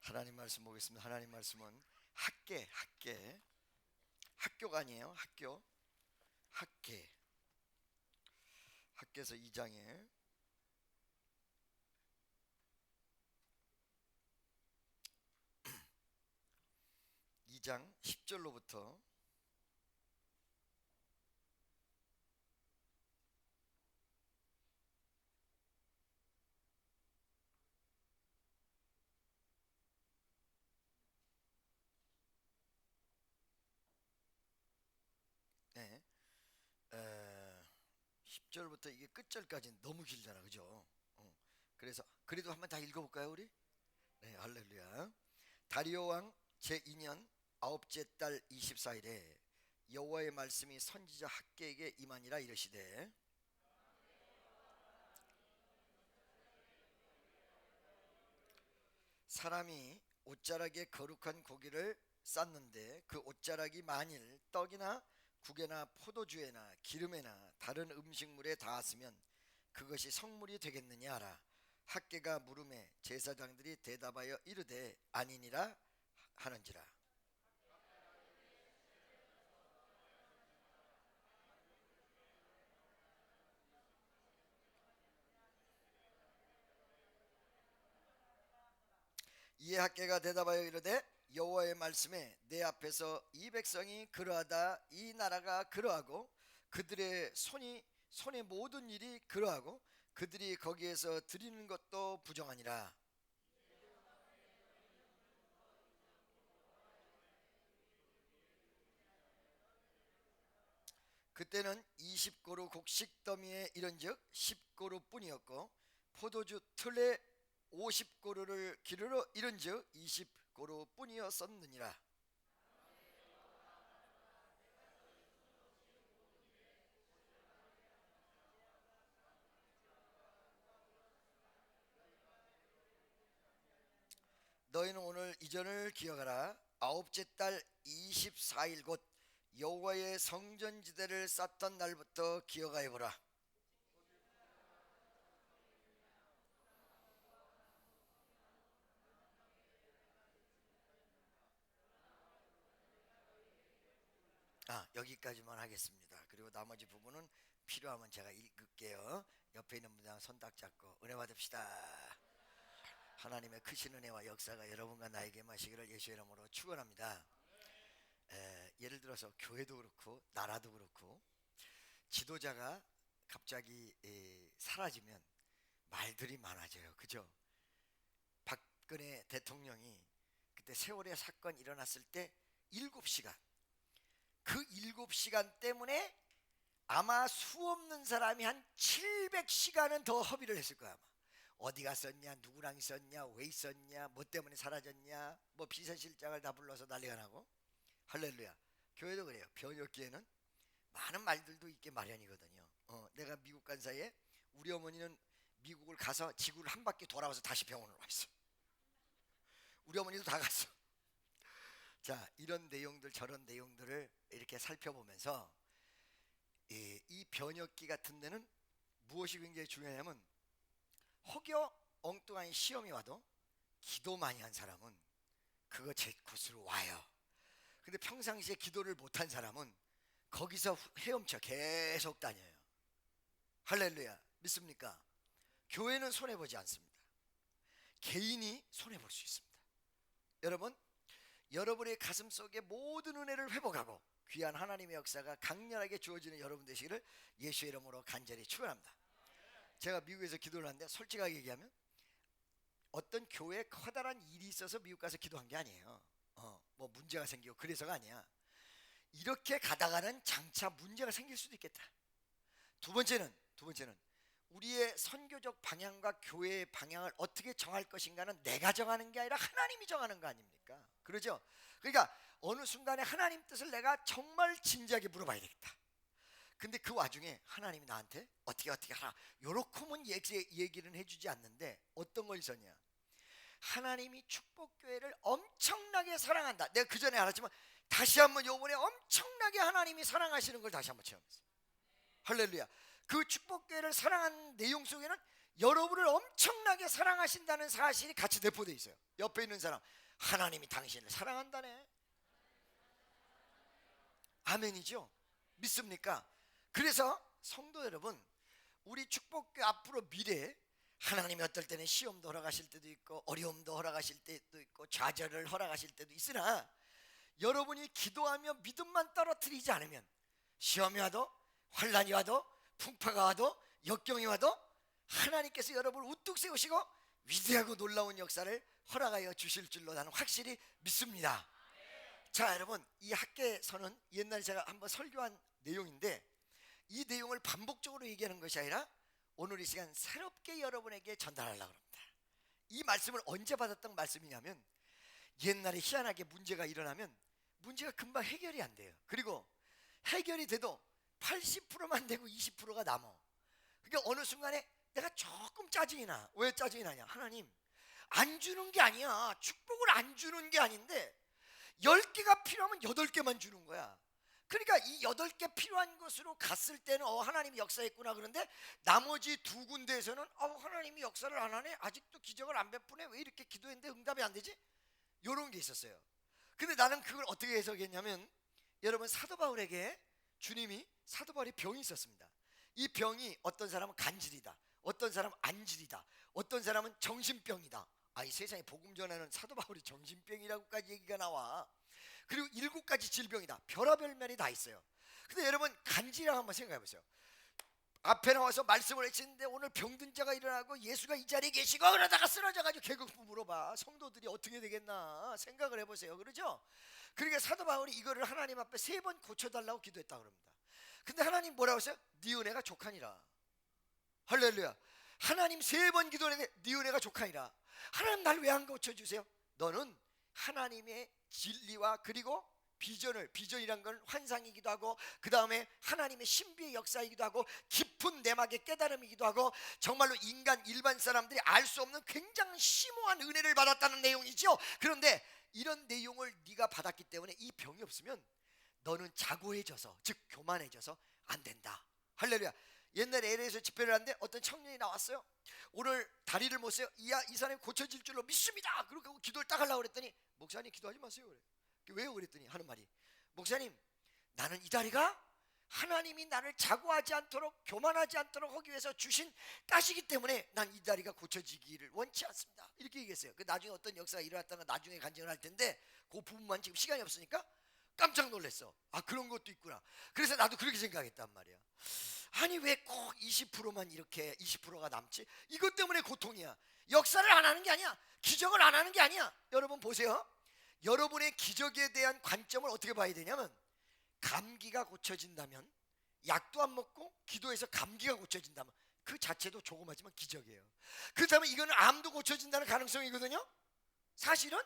하나님 말씀 보겠습니다. 하나님 말씀은 학교가 아니에요. 학계에서 2장에 2장 10절로부터 네, 10절부터 이게 끝절까지는 너무 길잖아, 그죠? 그래서 그래도 한번 다 읽어볼까요, 우리? 네, 할렐루야. 다리오 왕 제2년 아홉째 달 24일에 여호와의 말씀이 선지자 학개에게 임하니라. 이르시되 사람이 옷자락에 거룩한 고기를 쌌는데 그 옷자락이 만일 떡이나 국에나 포도주에나 기름에나 다른 음식물에 닿았으면 그것이 성물이 되겠느냐 하라. 학개가 물음에 제사장들이 대답하여 이르되 아니니라 하는지라. 이에 학개가 대답하여 이르되 여호와의 말씀에 내 앞에서 이 백성이 그러하다 이 나라가 그러하고 그들의 손의 모든 일이 그러하고 그들이 거기에서 드리는 것도 부정하니라. 그때는 20고루 곡식 더미에 이른즉 10고루뿐이었고 포도주 틀에 50고루를 기르러 이른즉 20고루뿐이었었느니라. 너희는 오늘 이전을 기억하라. 아홉째 달 24일 곧 여호와의 성전지대를 쌓던 날부터 기억하여 보라. 여기까지만 하겠습니다. 그리고 나머지 부분은 필요하면 제가 읽을게요. 옆에 있는 분랑 손 딱 잡고 은혜 받읍시다. 하나님의 크신 은혜와 역사가 여러분과 나에게 마시기를 예수의 이름으로 축원합니다. 예를 들어서 교회도 그렇고 나라도 그렇고 지도자가 갑자기 사라지면 말들이 많아져요. 그죠? 박근혜 대통령이 그때 세월의 사건 일어났을 때 7시간, 그 7시간 때문에 아마 수없는 사람이 한 700시간은 더 허비를 했을 거야. 아마 어디 갔었냐, 누구랑 있었냐, 왜 있었냐, 뭐 때문에 사라졌냐, 뭐 비서실장을 다 불러서 난리가 나고. 할렐루야. 교회도 그래요. 번역기에는 많은 말들도 있게 마련이거든요. 내가 미국 간 사이에 우리 어머니는 미국을 가서 지구를 한 바퀴 돌아와서 다시 병원으로 와 있어. 우리 어머니도 다 갔어. 자, 이런 내용들 저런 내용들을 이렇게 살펴보면서 이 번역기 같은 데는 무엇이 굉장히 중요하냐면 혹여 엉뚱한 시험이 와도 기도 많이 한 사람은 그거 제 곳으로 와요. 근데 평상시에 기도를 못한 사람은 거기서 헤엄쳐 계속 다녀요. 할렐루야. 믿습니까? 교회는 손해보지 않습니다. 개인이 손해볼 수 있습니다. 여러분, 여러분의 가슴 속에 모든 은혜를 회복하고 귀한 하나님의 역사가 강렬하게 주어지는 여러분 되시기를 예수의 이름으로 간절히 축원합니다. 제가 미국에서 기도를 하는데 솔직하게 얘기하면 어떤 교회에 커다란 일이 있어서 미국 가서 기도한 게 아니에요. 뭐 문제가 생기고 그래서가 아니야. 이렇게 가다가는 장차 문제가 생길 수도 있겠다. 두 번째는 우리의 선교적 방향과 교회의 방향을 어떻게 정할 것인가는 내가 정하는 게 아니라 하나님이 정하는 거 아닙니까? 그러죠? 그러니까 어느 순간에 하나님 뜻을 내가 정말 진지하게 물어봐야 되겠다. 근데 그 와중에 하나님이 나한테 어떻게 하라 요렇게만 얘기는 해주지 않는데 어떤 걸 있었냐? 하나님이 축복교회를 엄청나게 사랑한다. 내가 그 전에 알았지만 다시 한번 요번에 엄청나게 하나님이 사랑하시는 걸 다시 한번 체험했어요. 할렐루야. 그 축복교회를 사랑하는 내용 속에는 여러분을 엄청나게 사랑하신다는 사실이 같이 내포되어 있어요. 옆에 있는 사람, 하나님이 당신을 사랑한다네. 아멘이죠? 믿습니까? 그래서 성도 여러분, 우리 축복교 앞으로 미래에 하나님이 어떨 때는 시험도 허락하실 때도 있고 어려움도 허락하실 때도 있고 좌절을 허락하실 때도 있으나, 여러분이 기도하며 믿음만 떨어뜨리지 않으면 시험이 와도 환난이 와도 풍파가 와도 역경이 와도 하나님께서 여러분을 우뚝 세우시고 위대하고 놀라운 역사를 허락하여 주실 줄로 나는 확실히 믿습니다. 자, 여러분, 이 학개서는 옛날에 제가 한번 설교한 내용인데, 이 내용을 반복적으로 얘기하는 것이 아니라 오늘 이 시간 새롭게 여러분에게 전달하려고 합니다. 이 말씀을 언제 받았던 말씀이냐면, 옛날에 희한하게 문제가 일어나면 문제가 금방 해결이 안 돼요. 그리고 해결이 돼도 80%만 되고 20%가 남아. 그러니까 어느 순간에 내가 조금 짜증이 나. 왜 짜증이 나냐? 하나님 안 주는 게 아니야. 축복을 안 주는 게 아닌데 10개가 필요하면 8개만 주는 거야. 그러니까 이 8개 필요한 것으로 갔을 때는 하나님이 역사했구나. 그런데 나머지 두 군데에서는 하나님이 역사를 안 하네. 아직도 기적을 안 베푸네. 왜 이렇게 기도했는데 응답이 안 되지? 이런 게 있었어요. 근데 나는 그걸 어떻게 해석했냐면, 여러분, 사도 바울에게 주님이, 사도 바울이 병이 있었습니다. 이 병이 어떤 사람은 간질이다, 어떤 사람은 안질이다, 어떤 사람은 정신병이다. 이 세상에 복음 전에는 사도 바울이 정신병이라고까지 얘기가 나와. 그리고 7가지 질병이다. 별하별 면이 다 있어요. 근데 여러분, 간질이라고 한번 생각해 보세요. 앞에 나와서 말씀을 해주는데 오늘 병든 자가 일어나고 예수가 이 자리에 계시고, 그러다가 쓰러져가지고 개국부 물어봐. 성도들이 어떻게 되겠나 생각을 해보세요. 그러죠? 그러니까 사도 바울이 이거를 하나님 앞에 3번 고쳐달라고 기도했다 그럽니다. 근데 하나님 뭐라고 했어요? 네 은혜가 족하니라. 할렐루야. 하나님 3번 기도했는데 네 은혜가 족하니라. 하나님 날 왜 안 고쳐주세요? 너는 하나님의 진리와 그리고 비전이란 건 환상이기도 하고, 그 다음에 하나님의 신비의 역사이기도 하고, 깊은 내막의 깨달음이기도 하고, 정말로 인간 일반 사람들이 알 수 없는 굉장히 심오한 은혜를 받았다는 내용이죠. 그런데 이런 내용을 네가 받았기 때문에 이 병이 없으면 너는 자고해져서, 즉 교만해져서 안 된다. 할렐루야. 옛날에 LA에서 집회를 하는데 어떤 청년이 나왔어요. 오늘 다리를 못 써요. 이 사람이 고쳐질 줄로 믿습니다. 그러고 기도를 딱 하려고 그랬더니, 목사님 기도하지 마세요. 그래. 왜요? 그랬더니 하는 말이, 목사님, 나는 이 다리가 하나님이 나를 자고하지 않도록, 교만하지 않도록 하기 위해서 주신 가시기 때문에 난 이 다리가 고쳐지기를 원치 않습니다. 이렇게 얘기했어요. 그 나중에 어떤 역사가 일어났다는 건 나중에 간증을 할 텐데, 그 부분만 지금 시간이 없으니까 깜짝 놀랐어. 그런 것도 있구나. 그래서 나도 그렇게 생각했단 말이야. 아니 왜 꼭 20%만 이렇게 20%가 남지? 이것 때문에 고통이야. 역사를 안 하는 게 아니야. 기적을 안 하는 게 아니야. 여러분 보세요. 여러분의 기적에 대한 관점을 어떻게 봐야 되냐면, 감기가 고쳐진다면, 약도 안 먹고 기도해서 감기가 고쳐진다면 그 자체도 조그마지만 기적이에요. 그렇다면 이거는 암도 고쳐진다는 가능성이거든요, 사실은.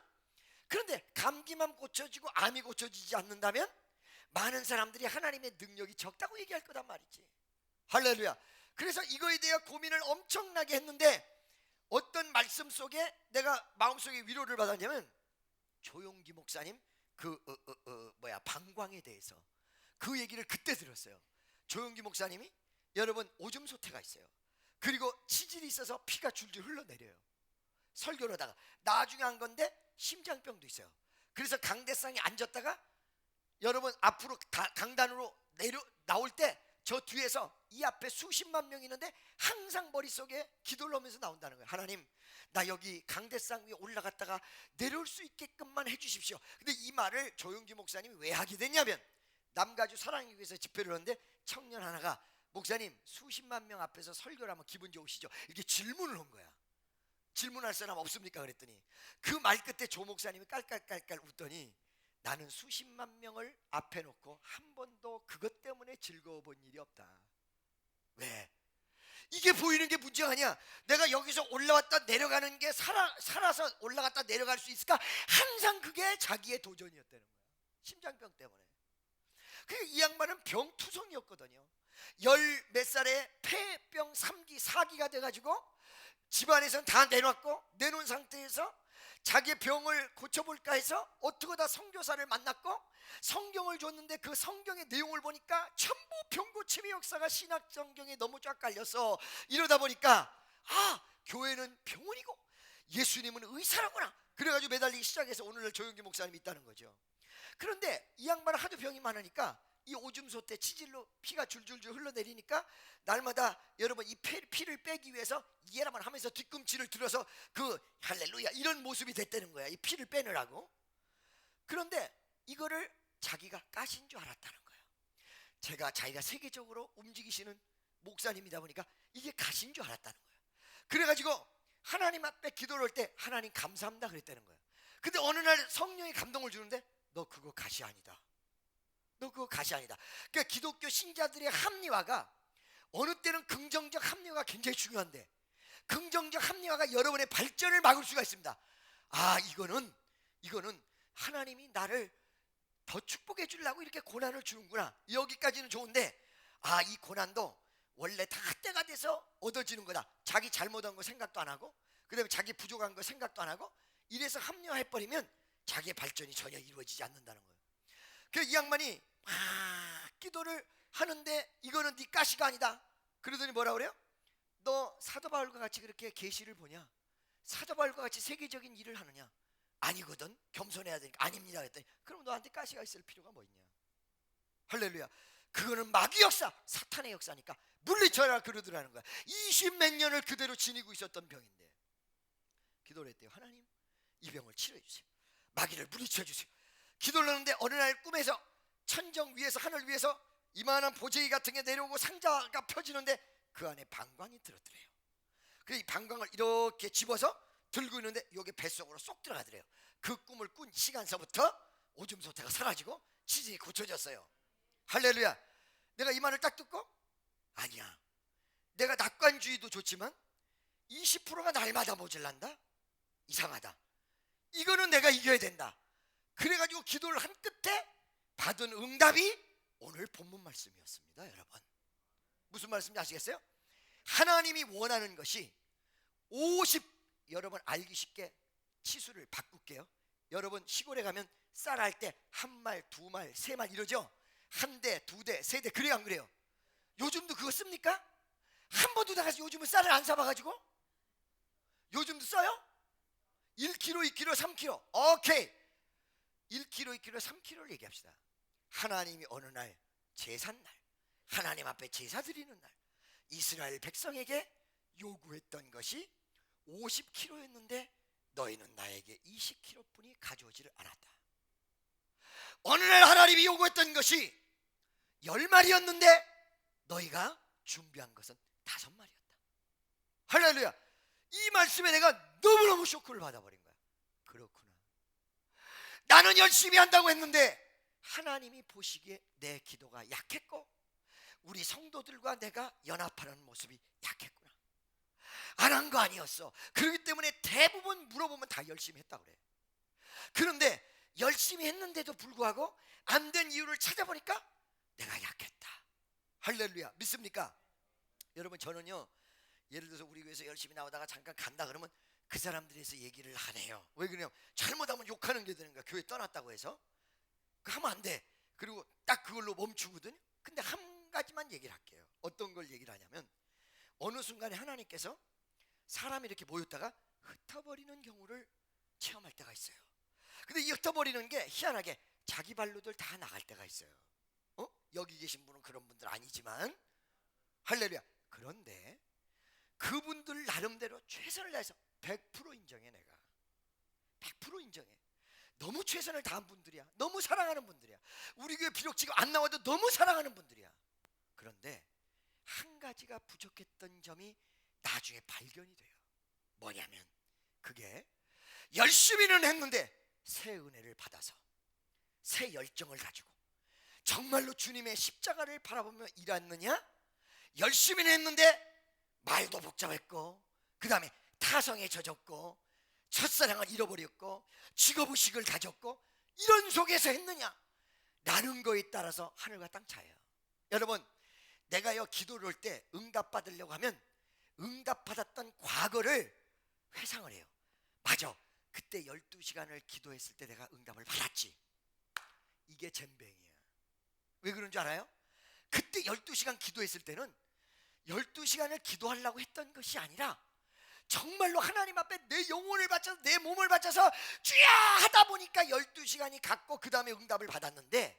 그런데 감기만 고쳐지고 암이 고쳐지지 않는다면 많은 사람들이 하나님의 능력이 적다고 얘기할 거단 말이지. 할렐루야. 그래서 이거에 대해 고민을 엄청나게 했는데, 어떤 말씀 속에 내가 마음속에 위로를 받았냐면, 조용기 목사님 방광에 대해서 그 얘기를 그때 들었어요. 조용기 목사님이, 여러분, 오줌 소태가 있어요. 그리고 치질이 있어서 피가 줄줄 흘러내려요. 설교를 하다가. 나중에 한 건데 심장병도 있어요. 그래서 강대상에 앉았다가 여러분 앞으로 강단으로 나올 때 저 뒤에서 이 앞에 수십만 명이 있는데 항상 머릿속에 기도를 하면서 나온다는 거예요. 하나님, 나 여기 강대상 위에 올라갔다가 내려올 수 있게끔만 해주십시오. 근데 이 말을 조용기 목사님이 왜 하게 됐냐면, 남가주 사랑하기 위해서 집회를 하는데 청년 하나가, 목사님 수십만 명 앞에서 설교를 하면 기분 좋으시죠? 이렇게 질문을 한 거야. 질문할 사람 없습니까? 그랬더니 그 말 끝에 조 목사님이 깔깔깔깔 웃더니, 나는 수십만 명을 앞에 놓고 한 번도 그것 때문에 즐거워 본 일이 없다. 왜? 이게 보이는 게 문제가 아니야. 내가 여기서 올라왔다 내려가는 게 살아서 올라갔다 내려갈 수 있을까? 항상 그게 자기의 도전이었다는 거야. 심장병 때문에. 이 양반은 병투성이었거든요. 10몇 살에 폐병 3기 4기가 돼가지고 집안에서는 다 내놓은 상태에서 자기의 병을 고쳐볼까 해서 어떻게다 선교사를 만났고 성경을 줬는데, 그 성경의 내용을 보니까 전부 병고침의 역사가 신약 성경에 너무 쫙 깔려서, 이러다 보니까 아, 교회는 병원이고 예수님은 의사라구나. 그래가지고 매달리기 시작해서 오늘날 조용기 목사님이 있다는 거죠. 그런데 이 양반은 하도 병이 많으니까 이 오줌소 때 치질로 피가 줄줄줄 흘러내리니까 날마다 여러분 이 피를 빼기 위해서 예라만 하면서 뒤꿈치를 들어서 그 할렐루야 이런 모습이 됐다는 거야. 이 피를 빼느라고. 그런데 이거를 자기가 가신 줄 알았다는 거예요. 자기가 세계적으로 움직이시는 목사님이다 보니까 이게 가신 줄 알았다는 거예요. 그래가지고 하나님 앞에 기도를 할 때 하나님 감사합니다 그랬다는 거예요. 근데 어느 날 성령이 감동을 주는데 너 그거 가시 아니다. 너 그거 가시 아니다. 그러니까 기독교 신자들의 합리화가 어느 때는 긍정적 합리화가 굉장히 중요한데 긍정적 합리화가 여러분의 발전을 막을 수가 있습니다. 아, 이거는 하나님이 나를 더 축복해 주려고 이렇게 고난을 주는구나. 여기까지는 좋은데 아, 이 고난도 원래 다 때가 돼서 얻어지는 거다. 자기 잘못한 거 생각도 안 하고 그다음에 자기 부족한 거 생각도 안 하고 이래서 합리화해버리면 자기의 발전이 전혀 이루어지지 않는다는 거예요. 그래서 이 양반이 막 기도를 하는데 이거는 네 가시가 아니다. 그러더니 뭐라 그래요? 너 사도 바울과 같이 그렇게 계시를 보냐? 사도 바울과 같이 세계적인 일을 하느냐? 아니거든. 겸손해야 되니까. 아닙니다 그랬더니 그럼 너한테 가시가 있을 필요가 뭐 있냐? 할렐루야. 그거는 마귀 역사, 사탄의 역사니까 물리쳐라 그러더라는 거야. 20몇 년을 그대로 지니고 있었던 병인데 기도를 했대요. 하나님 이 병을 치료해 주세요. 마귀를 물리쳐 주세요. 기도를 하는데 어느 날 꿈에서 천정 위에서 하늘 위에서 이만한 보재기 같은 게 내려오고 상자가 펴지는데 그 안에 방광이 들었더래요. 그래서 이 방광을 이렇게 집어서 들고 있는데 여기 뱃속으로 쏙 들어가더래요. 그 꿈을 꾼 시간서부터 오줌 소태가 사라지고 치질이 고쳐졌어요. 할렐루야. 내가 이 말을 딱 듣고 아니야, 내가 낙관주의도 좋지만 20%가 날마다 모질란다? 이상하다. 이거는 내가 이겨야 된다. 그래가지고 기도를 한 끝에 받은 응답이 오늘 본문 말씀이었습니다. 여러분 무슨 말씀인지 아시겠어요? 하나님이 원하는 것이 50, 여러분 알기 쉽게 치수를 바꿀게요. 여러분 시골에 가면 쌀 할 때 한 말, 두 말, 세 말 이러죠. 한 대, 두 대, 세 대. 그래요 안 그래요? 요즘도 그거 씁니까? 한 번도 나가서 요즘은 쌀을 안 사봐가지고 요즘도 써요? 1kg, 2kg, 3kg. 오케이. 1kg, 2kg, 3kg를 얘기합시다. 하나님이 어느 날 제삿날, 하나님 앞에 제사 드리는 날 이스라엘 백성에게 요구했던 것이 50kg였는데 너희는 나에게 20kg뿐이 가져오지를 않았다. 어느 날 하나님이 요구했던 것이 10마리였는데 너희가 준비한 것은 5마리였다. 할렐루야. 이 말씀에 내가 너무너무 쇼크를 받아버린 거야. 그렇구나. 나는 열심히 한다고 했는데 하나님이 보시기에 내 기도가 약했고 우리 성도들과 내가 연합하는 모습이 약했구나. 안 한 거 아니었어. 그렇기 때문에 대부분 물어보면 다 열심히 했다고 그래. 그런데 열심히 했는데도 불구하고 안 된 이유를 찾아보니까 내가 약했다. 할렐루야. 믿습니까? 여러분 저는요, 예를 들어서 우리 교회에서 열심히 나오다가 잠깐 간다 그러면 그 사람들에서 얘기를 하네요. 왜 그러냐면 잘못하면 욕하는 게 되는 거야. 교회 떠났다고 해서 하면 안 돼. 그리고 딱 그걸로 멈추거든요. 근데 한 가지만 얘기를 할게요. 어떤 걸 얘기를 하냐면 어느 순간에 하나님께서 사람이 이렇게 모였다가 흩어버리는 경우를 체험할 때가 있어요. 근데 이 흩어버리는 게 희한하게 자기 발로들 다 나갈 때가 있어요. 여기 계신 분은 그런 분들 아니지만 할렐루야. 그런데 그분들 나름대로 최선을 다해서 100% 인정해. 내가 100% 인정해. 너무 최선을 다한 분들이야. 너무 사랑하는 분들이야. 우리 교회 비록 지금 안 나와도 너무 사랑하는 분들이야. 그런데 한 가지가 부족했던 점이 나중에 발견이 돼요. 뭐냐면 그게 열심히는 했는데 새 은혜를 받아서 새 열정을 가지고 정말로 주님의 십자가를 바라보며 일했느냐? 열심히는 했는데 말도 복잡했고 그 다음에 타성에 젖었고 첫사랑을 잃어버렸고 직업의식을 가졌고 이런 속에서 했느냐? 나눈 거에 따라서 하늘과 땅 차이에요. 여러분 내가요 기도를 할 때 응답받으려고 하면 응답받았던 과거를 회상을 해요. 맞아, 그때 12시간을 기도했을 때 내가 응답을 받았지. 이게 잼뱅이야. 왜 그런 줄 알아요? 그때 12시간 기도했을 때는 12시간을 기도하려고 했던 것이 아니라 정말로 하나님 앞에 내 영혼을 바쳐서 내 몸을 바쳐서 주야 하다 보니까 12시간이 갔고 그 다음에 응답을 받았는데,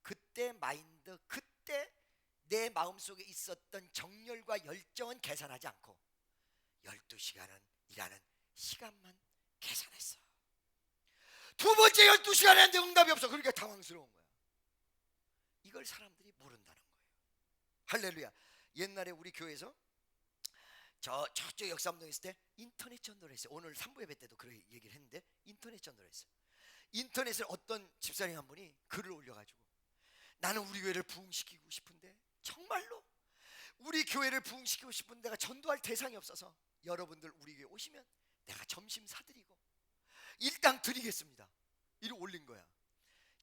그때 마인드, 그때 내 마음속에 있었던 정열과 열정은 계산하지 않고 12시간은 일하는 시간만 계산했어. 두 번째 12시간에 했는데 응답이 없어. 그러니까 당황스러운 거야. 이걸 사람들이 모른다는 거예요. 할렐루야. 옛날에 우리 교회에서 저쪽 역삼동에 있을 때 인터넷 전도를 했어요. 오늘 3부 예배 때도 그런 얘기를 했는데 인터넷 전도를 했어요. 인터넷을 어떤 집사님 한 분이 글을 올려가지고, 나는 우리 교회를 부흥시키고 싶은데, 정말로 우리 교회를 부흥시키고 싶은데 내가 전도할 대상이 없어서 여러분들 우리 교회 오시면 내가 점심 사드리고 일당 드리겠습니다. 이를 올린 거야.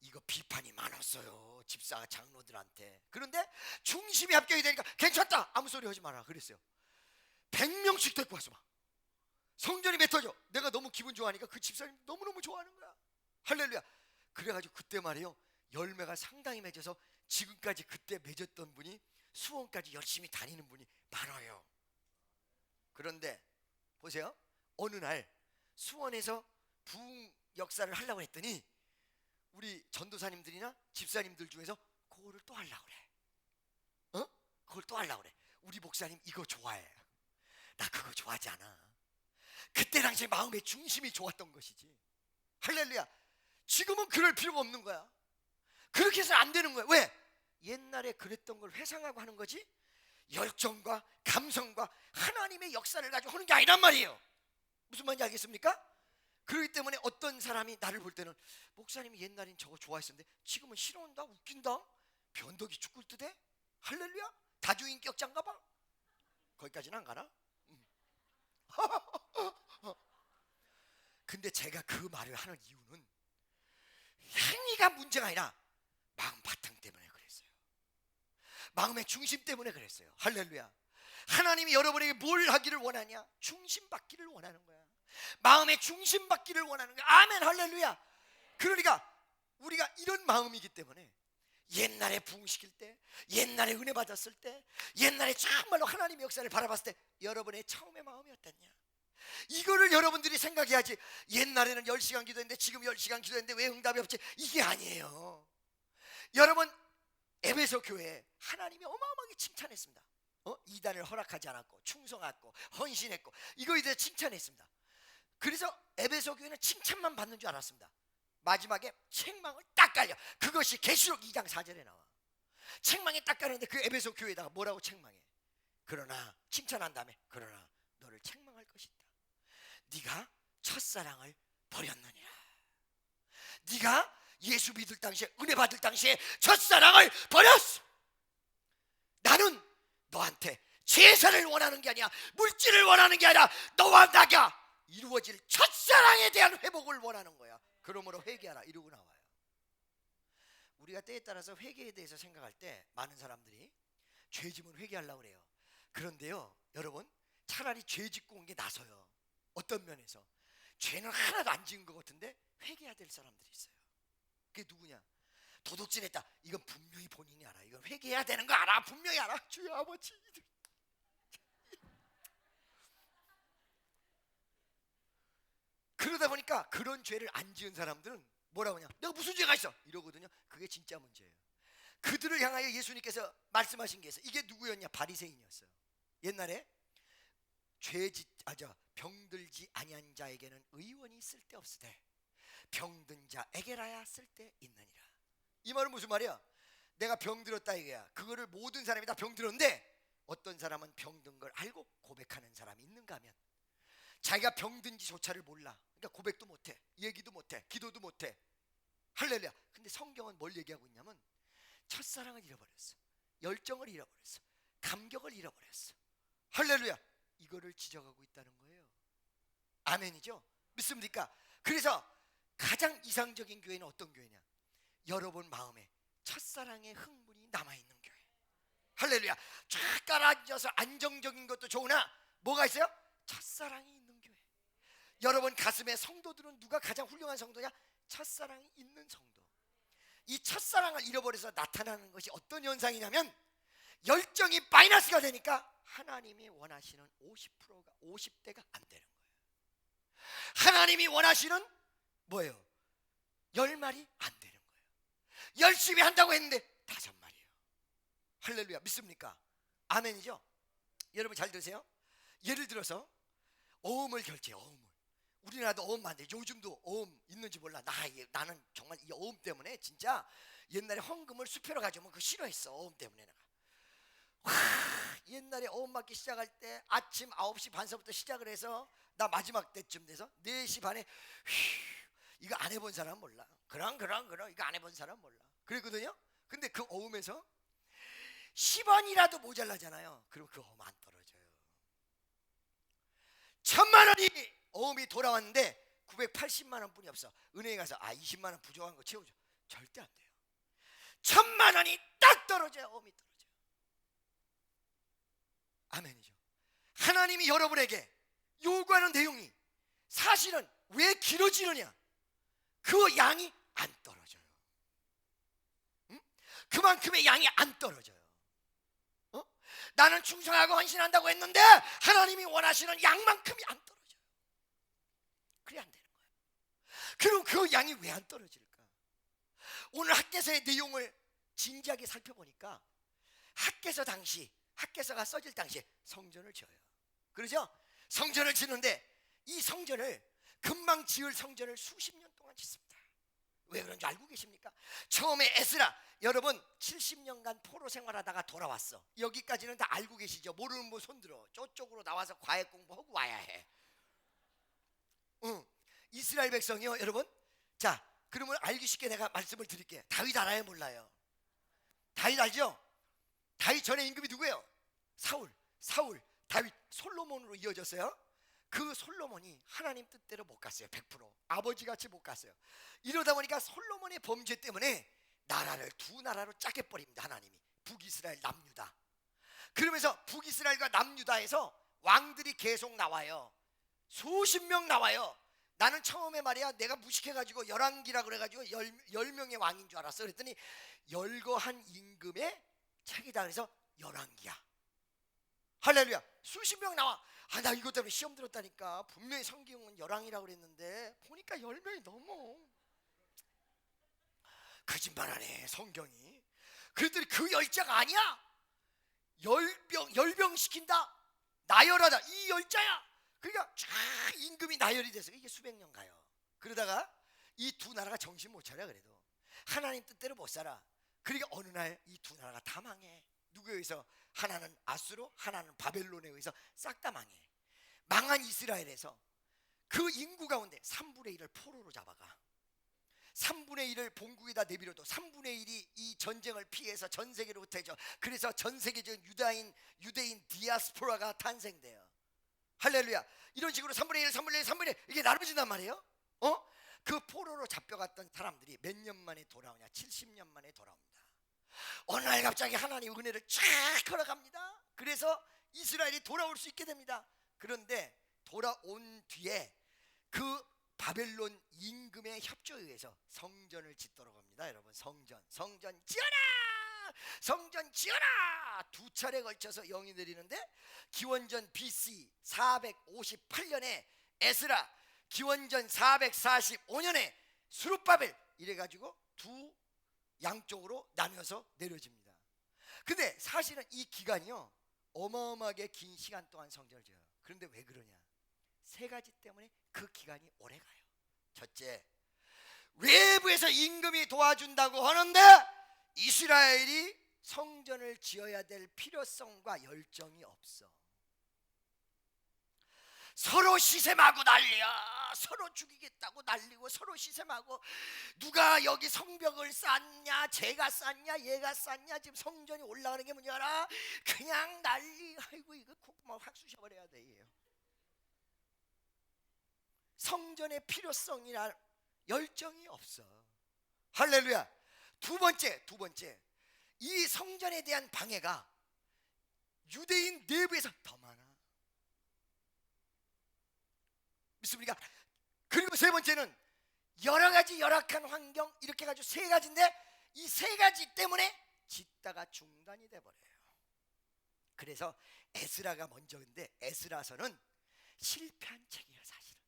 이거 비판이 많았어요, 집사 장로들한테. 그런데 중심이 합격이 되니까 괜찮다, 아무 소리 하지 마라 그랬어요. 100명씩 데리고 왔어. 막 성전이 뱉어져. 내가 너무 기분 좋아하니까 그 집사님 너무너무 좋아하는 거야. 할렐루야. 그래가지고 그때 말이에요, 열매가 상당히 맺어서 지금까지 그때 맺었던 분이 수원까지 열심히 다니는 분이 많아요. 그런데 보세요, 어느 날 수원에서 부흥 역사를 하려고 했더니 우리 전도사님들이나 집사님들 중에서 그거를 또 하려고 그래. 그걸 또 하려고 그래. 우리 목사님 이거 좋아해. 나 그거 좋아하지 않아. 그때 당시에 마음의 중심이 좋았던 것이지. 할렐루야. 지금은 그럴 필요가 없는 거야. 그렇게 해서 안 되는 거야. 왜? 옛날에 그랬던 걸 회상하고 하는 거지, 열정과 감성과 하나님의 역사를 가지고 하는 게 아니란 말이에요. 무슨 말인지 알겠습니까? 그렇기 때문에 어떤 사람이 나를 볼 때는, 목사님이 옛날엔 저거 좋아했었는데 지금은 싫어한다, 웃긴다, 변덕이 죽을 듯해. 할렐루야. 다주인격자인가 봐. 거기까지는 안 가나? 근데 제가 그 말을 하는 이유는 행위가 문제가 아니라 마음 바탕 때문에 그랬어요. 마음의 중심 때문에 그랬어요. 할렐루야. 하나님이 여러분에게 뭘 하기를 원하냐? 중심 받기를 원하는 거야. 마음의 중심 받기를 원하는 거야. 아멘. 할렐루야. 그러니까 우리가 이런 마음이기 때문에 옛날에 부흥시킬 때, 옛날에 은혜 받았을 때, 옛날에 정말로 하나님의 역사를 바라봤을 때 여러분의 처음의 마음이 어땠냐? 이거를 여러분들이 생각해야지. 옛날에는 10시간 기도했는데 지금 10시간 기도했는데 왜 응답이 없지? 이게 아니에요. 여러분, 에베소 교회에 하나님이 어마어마하게 칭찬했습니다. 이단을 허락하지 않았고 충성했고 헌신했고 이거에 대해 칭찬했습니다. 그래서 에베소 교회는 칭찬만 받는 줄 알았습니다. 마지막에 책망을 딱 깔려. 그것이 계시록 2장 4절에 나와. 책망에 딱 깔렸는데 그 에베소 교회에다가 뭐라고 책망해? 그러나 칭찬한 다음에, 그러나 너를 책망할 것이다. 네가 첫사랑을 버렸느니라. 네가 예수 믿을 당시에, 은혜 받을 당시에 첫사랑을 버렸어. 나는 너한테 제사를 원하는 게 아니야, 물질을 원하는 게 아니라 너와 나가 이루어질 첫사랑에 대한 회복을 원하는 거야. 그러므로 회개하라 이러고 나와요. 우리가 때에 따라서 회개에 대해서 생각할 때 많은 사람들이 죄 지면 회개하려고 그래요. 그런데요 여러분, 차라리 죄 짓고 온 게 나서요. 어떤 면에서 죄는 하나도 안 지은 것 같은데 회개해야 될 사람들이 있어요. 그게 누구냐? 도둑질했다. 이건 분명히 본인이 알아. 이건 회개해야 되는 거 알아. 분명히 알아. 주여 아버지. 그러다 보니까 그런 죄를 안 지은 사람들은 뭐라고 하냐? 내가 무슨 죄가 있어? 이러거든요. 그게 진짜 문제예요. 그들을 향하여 예수님께서 말씀하신 게 있어요. 이게 누구였냐? 바리새인이었어요. 옛날에 병들지 아니한 자에게는 의원이 쓸데없으되 병든 자에게라야 쓸데있느니라. 이 말은 무슨 말이야? 내가 병들었다 이거야. 그거를 모든 사람이 다 병들었는데 어떤 사람은 병든 걸 알고 고백하는 사람이 있는가 하면, 자기가 병든지조차를 몰라. 그러니까 고백도 못해, 얘기도 못해, 기도도 못해. 할렐루야. 근데 성경은 뭘 얘기하고 있냐면 첫사랑을 잃어버렸어, 열정을 잃어버렸어, 감격을 잃어버렸어. 할렐루야. 이거를 지적하고 있다는 거예요. 아멘이죠? 믿습니까? 그래서 가장 이상적인 교회는 어떤 교회냐? 여러분 마음에 첫사랑의 흥분이 남아있는 교회. 할렐루야. 쫙 깔아앉아서 안정적인 것도 좋으나 뭐가 있어요? 첫사랑이 있는 교회. 여러분 가슴에 성도들은 누가 가장 훌륭한 성도냐? 첫사랑이 있는 성도. 이 첫사랑을 잃어버려서 나타나는 것이 어떤 현상이냐면 열정이 마이너스가 되니까 하나님이 원하시는 50%가 50대가 안 되는 거예요. 하나님이 원하시는 뭐예요? 10마리 안 되는 거예요. 열심히 한다고 했는데 5마리예요. 할렐루야. 믿습니까? 아멘이죠? 여러분 잘 들으세요. 예를 들어서 어음을 결제해. 어음을. 우리나라도 어음 많은데 요즘도 어음 있는지 몰라. 나는 정말 이 어음 때문에 진짜 옛날에 헌금을 수표로 가져오면 그거 싫어했어. 어음 때문에 내가. 와, 옛날에 어음 맞기 시작할 때 아침 9시 반서부터 시작을 해서 나 마지막 때쯤 돼서 4시 반에 이거 안 해본 사람 몰라. 그럼 이거 안 해본 사람 몰라. 그랬거든요. 근데 그 어음에서 10원이라도 모자라잖아요. 그럼 그 어음 안 떨어져요. 1000만 원이 어음이 돌아왔는데 980만 원뿐이 없어. 은행에 가서 20만 원 부족한 거 채워줘. 절대 안 돼요. 1000만 원이 딱 떨어져요. 어음이 떨어져요. 아멘이죠. 하나님이 여러분에게 요구하는 내용이 사실은 왜 길어지느냐? 그 양이 안 떨어져요. 응? 그만큼의 양이 안 떨어져요. 나는 충성하고 헌신한다고 했는데 하나님이 원하시는 양만큼이 안 떨어져요. 그래 안 되는 거예요. 그럼 그 양이 왜 안 떨어질까? 오늘 학개서의 내용을 진지하게 살펴보니까 학개서가 써질 당시에 성전을 지어요. 그러죠? 성전을 짓는데 이 성전을 금방 지을 성전을 수십 년 동안 짓습니다. 왜 그런지 알고 계십니까? 처음에 에스라, 여러분 70년간 포로 생활하다가 돌아왔어. 여기까지는 다 알고 계시죠? 모르는 분 손들어. 저쪽으로 나와서 과외 공부하고 와야 해. 이스라엘 백성이요 여러분. 자 그러면 알기 쉽게 내가 말씀을 드릴게요. 다윗 알아요 몰라요? 다윗 알죠? 다윗 전에 임금이 누구예요? 사울, 다윗, 솔로몬으로 이어졌어요. 그 솔로몬이 하나님 뜻대로 못 갔어요. 100% 아버지같이 못 갔어요. 이러다 보니까 솔로몬의 범죄 때문에 나라를 두 나라로 짜게 버립니다. 하나님이 북이스라엘 남유다. 그러면서 북이스라엘과 남유다에서 왕들이 계속 나와요. 수십 명 나와요. 나는 처음에 말이야 내가 무식해가지고 열왕기라 그래가지고 10명의 왕인 줄 알았어. 그랬더니 열거한 임금의 책이다. 그래서 열왕기야. 할렐루야. 수십 명 나와. 나 이것 때문에 시험 들었다니까. 분명히 성경은 열왕이라고 그랬는데 보니까 10명이 넘어. 거짓말하네 성경이. 그랬더니 그 열자가 아니야. 열병 시킨다. 나열하다. 이 열자야. 그러니까 쫙 임금이 나열이 돼서 이게 수백 년 가요. 그러다가 이 두 나라가 정신 못 차려. 그래도 하나님 뜻대로 못 살아. 그러니까 어느 날 이 두 나라가 다 망해. 누구에 의해서? 하나는 아수르, 하나는 바벨론에 의해서 싹 다 망해. 망한 이스라엘에서 그 인구 가운데 3분의 1을 포로로 잡아가. 3분의 1을 본국에다 내밀어도 3분의 1이 이 전쟁을 피해서 전 세계로 흩어져. 그래서 전 세계적인 유대인 디아스포라가 탄생돼요. 할렐루야. 이런 식으로 3분의 1 이게 나눠진단 말이에요. 그 포로로 잡혀갔던 사람들이 몇 년 만에 돌아오냐? 70년 만에 돌아옵니다. 어느 날 갑자기 하나님 은혜를 쫙 걸어갑니다. 그래서 이스라엘이 돌아올 수 있게 됩니다. 그런데 돌아온 뒤에 그 바벨론 임금의 협조에 의해서 성전을 짓도록 합니다. 여러분 성전 지어라! 성전 지어라! 두 차례 걸쳐서 영이 내리는데 기원전 BC 458년에 에스라, 기원전 445년에 수룹바벨 이래가지고 두 양쪽으로 나뉘어서 내려집니다. 근데 사실은 이 기간이요 어마어마하게 긴 시간 동안 성전을 지어요. 그런데 왜 그러냐? 세 가지 때문에 그 기간이 오래 가요. 첫째, 외부에서 임금이 도와준다고 하는데 이스라엘이 성전을 지어야 될 필요성과 열정이 없어. 서로 시샘하고 난리야. 서로 죽이겠다고 난리고 서로 시샘하고 누가 여기 성벽을 쌓냐, 쟤가 쌓냐, 얘가 쌓냐. 지금 성전이 올라가는 게 뭔지 알아? 그냥 난리. 아이고 이거 콧구멍 확 쑤셔버려야 돼. 성전의 필요성이나 열정이 없어. 할렐루야. 두 번째 이 성전에 대한 방해가 유대인 내부에서 더 많아. 믿습니까? 그리고 세 번째는 여러 가지 열악한 환경 이렇게 가지고 세 가지인데 이 세 가지 때문에 짓다가 중단이 돼 버려요. 그래서 에스라가 먼저인데 에스라서는 실패한 책이에요 사실은.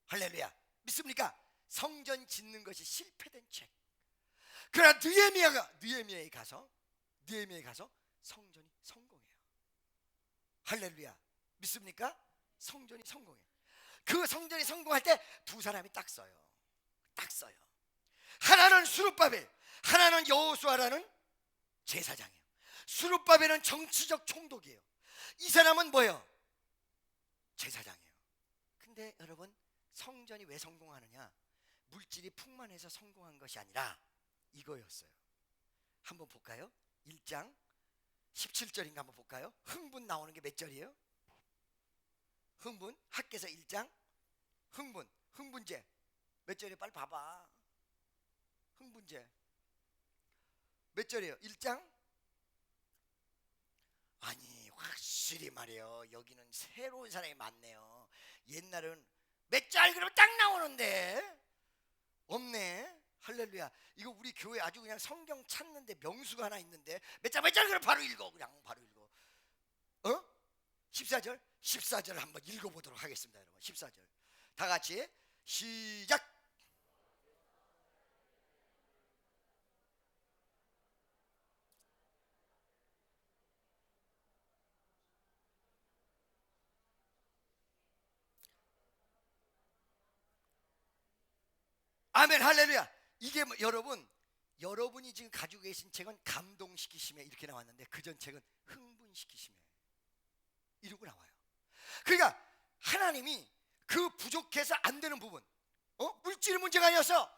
할렐루야. 믿습니까? 성전 짓는 것이 실패된 책. 그러나 느헤미야에 가서 성전이 성공해요. 할렐루야. 믿습니까? 성전이 성공해요. 그 성전이 성공할 때 두 사람이 딱 써요. 하나는 수룹바벨, 하나는 여호수아라는 제사장이에요. 수룹바벨은 정치적 총독이에요. 이 사람은 뭐예요? 제사장이에요. 근데 여러분, 성전이 왜 성공하느냐? 물질이 풍만해서 성공한 것이 아니라 이거였어요. 한번 볼까요? 1장 17절인가 한번 볼까요? 흥분 나오는 게 몇 절이에요? 흥분, 학개서 1장 흥분제 몇 절이에요? 빨리 봐봐. 흥분제 몇 절이에요? 1장? 아니 확실히 말이에요. 여기는 새로운 사람이 많네요. 옛날은 몇 절 그러면 딱 나오는데 없네. 할렐루야. 이거 우리 교회 아주 그냥 성경 찾는데 명수가 하나 있는데 몇 절 그럼 바로 읽어. 그냥 바로 읽어. 14절 한번 읽어보도록 하겠습니다. 여러분 14절 다 같이 시작. 아멘. 할렐루야. 이게 뭐, 여러분이 지금 가지고 계신 책은 감동시키심에 이렇게 나왔는데 그 전 책은 흥분시키심에 이러고 나와요. 그러니까 하나님이 그 부족해서 안 되는 부분, 물질 문제가 아니어서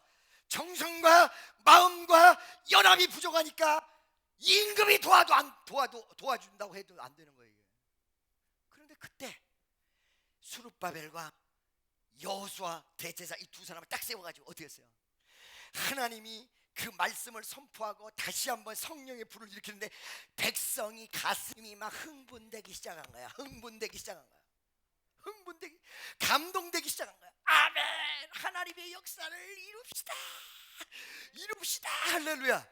정성과 마음과 연합이 부족하니까 임금이 도와준다고 해도 안 되는 거예요. 그런데 그때 수룹바벨과 여호수아 대제사 이 두 사람을 딱 세워가지고 어떻게 했어요? 하나님이 그 말씀을 선포하고 다시 한번 성령의 불을 일으키는데 백성이 가슴이 막 흥분되기 시작한 거야. 감동되기 시작한 거야. 아멘. 하나님의 역사를 이룹시다. 할렐루야.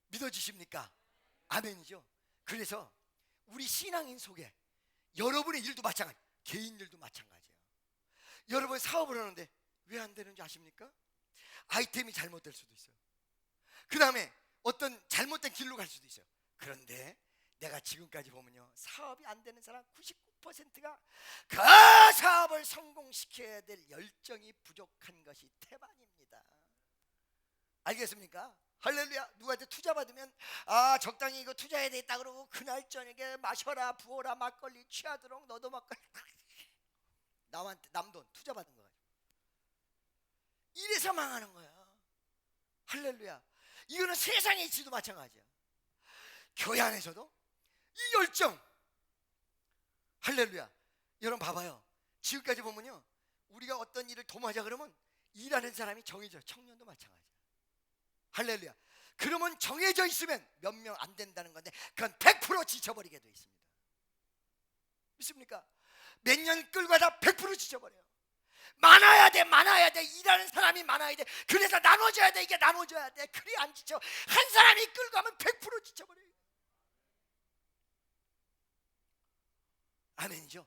믿어지십니까? 아멘이죠. 그래서 우리 신앙인 속에 여러분의 일도 마찬가지, 개인 일도 마찬가지예요. 여러분 사업을 하는데 왜 안 되는지 아십니까? 아이템이 잘못될 수도 있어요. 그 다음에 어떤 잘못된 길로 갈 수도 있어요. 그런데 내가 지금까지 보면요, 사업이 안 되는 사람 99%가 그 사업을 성공시켜야 될 열정이 부족한 것이 태반입니다. 알겠습니까? 할렐루야. 누구한테 투자 받으면 적당히 이거 투자해야 되겠다 그러고 그날 저녁에 마셔라 부어라 막걸리 취하도록 너도 막걸리 남한테 남돈 투자 받은 거야. 이래서 망하는 거야. 할렐루야. 이거는 세상에 있지도 마찬가지야. 교회 안에서도 이 열정. 할렐루야. 여러분 봐봐요. 지금까지 보면요, 우리가 어떤 일을 도모하자 그러면 일하는 사람이 정해져. 청년도 마찬가지야. 할렐루야. 그러면 정해져 있으면 몇 명 안 된다는 건데 그건 100% 지쳐버리게 돼 있습니다. 믿습니까? 몇 년 끌고 가다 100% 지쳐버려요. 많아야 돼. 일하는 사람이 많아야 돼. 그래서 나눠줘야 돼. 이게 나눠줘야 돼. 그래 안 지쳐. 한 사람이 끌고 가면 100% 지쳐버려요. 아멘이죠.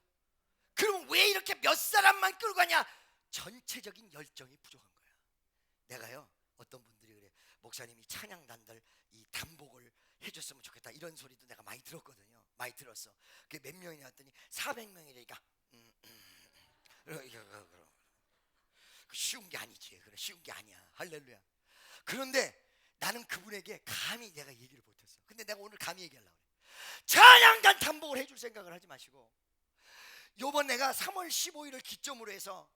그럼 왜 이렇게 몇 사람만 끌고 가냐? 전체적인 열정이 부족한 거야. 내가요, 어떤 분들이 그래, 목사님이 찬양단들 이 단복을 해줬으면 좋겠다 이런 소리도 내가 많이 들었거든요. 많이 들었어. 그게 몇 명이냐 했더니 400명이니까 쉬운 게 아니지. 그래, 쉬운 게 아니야. 할렐루야. 그런데 나는 그분에게 감히 내가 얘기를 못했어. 근데 내가 오늘 감히 얘기하려고 그래. 찬양단 단복을 해줄 생각을 하지 마시고, 요번 내가 3월 15일을 기점으로 해서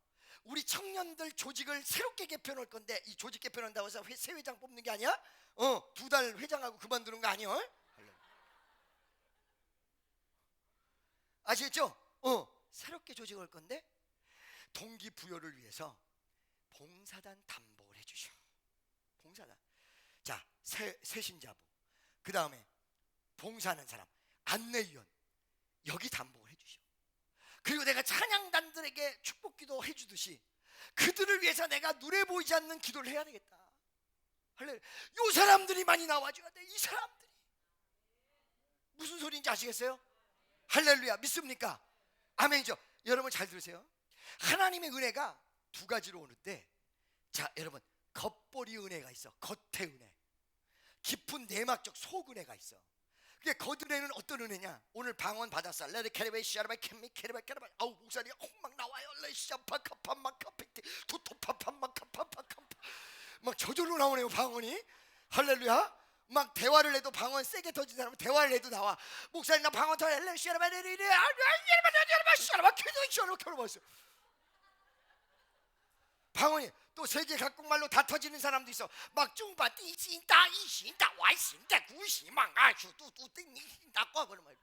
우리 청년들 조직을 새롭게 개편할 건데, 이 조직 개편한다고 해서 새 회장 뽑는 게 아니야. 2달 회장하고 그만두는 거 아니야. 아시겠죠? 새롭게 조직할 건데 동기부여를 위해서 봉사단 단복을 해주셔. 봉사단. 자, 새신자부, 그 다음에 봉사하는 사람, 안내위원, 여기 단복을 해주셔. 그리고 내가 찬양단들에게 축복기도 해주듯이 그들을 위해서 내가 눈에 보이지 않는 기도를 해야 되겠다. 할렐루야. 요 사람들이 많이 나와줘야 돼. 이 사람들이. 무슨 소리인지 아시겠어요? 할렐루야. 믿습니까? 아멘이죠. 여러분 잘 들으세요. 하나님의 은혜가 두 가지로 오는데, 자 여러분, 겉보리 은혜가 있어. 겉의 은혜. 깊은 내막적 속 은혜가 있어. 그게 겉은혜는 어떤 은혜냐? 오늘 방언 받았어. 레드 캐리베이 시아르바이 캠미 캐리바이 캐리바이. 아우 목사님 막 나와요. 레시아파카파마카피티 투토파파마카파파카 막 저절로 나오네요 방언이. 할렐루야. 막 대화를 해도 방언 세게 터진 사람은 대화를 해도 나와. 목사님 나 방언 터져. 레시아르바이 레리레 아르바이 시아르바이 캐리바이 시아르바이 캐리바이. 방언이 또 세계 각국말로 다 터지는 사람도 있어. 막 중바 띠신다 이신다 와이신다 구시망 아슈 뚜뚜띠니신다 그런 말.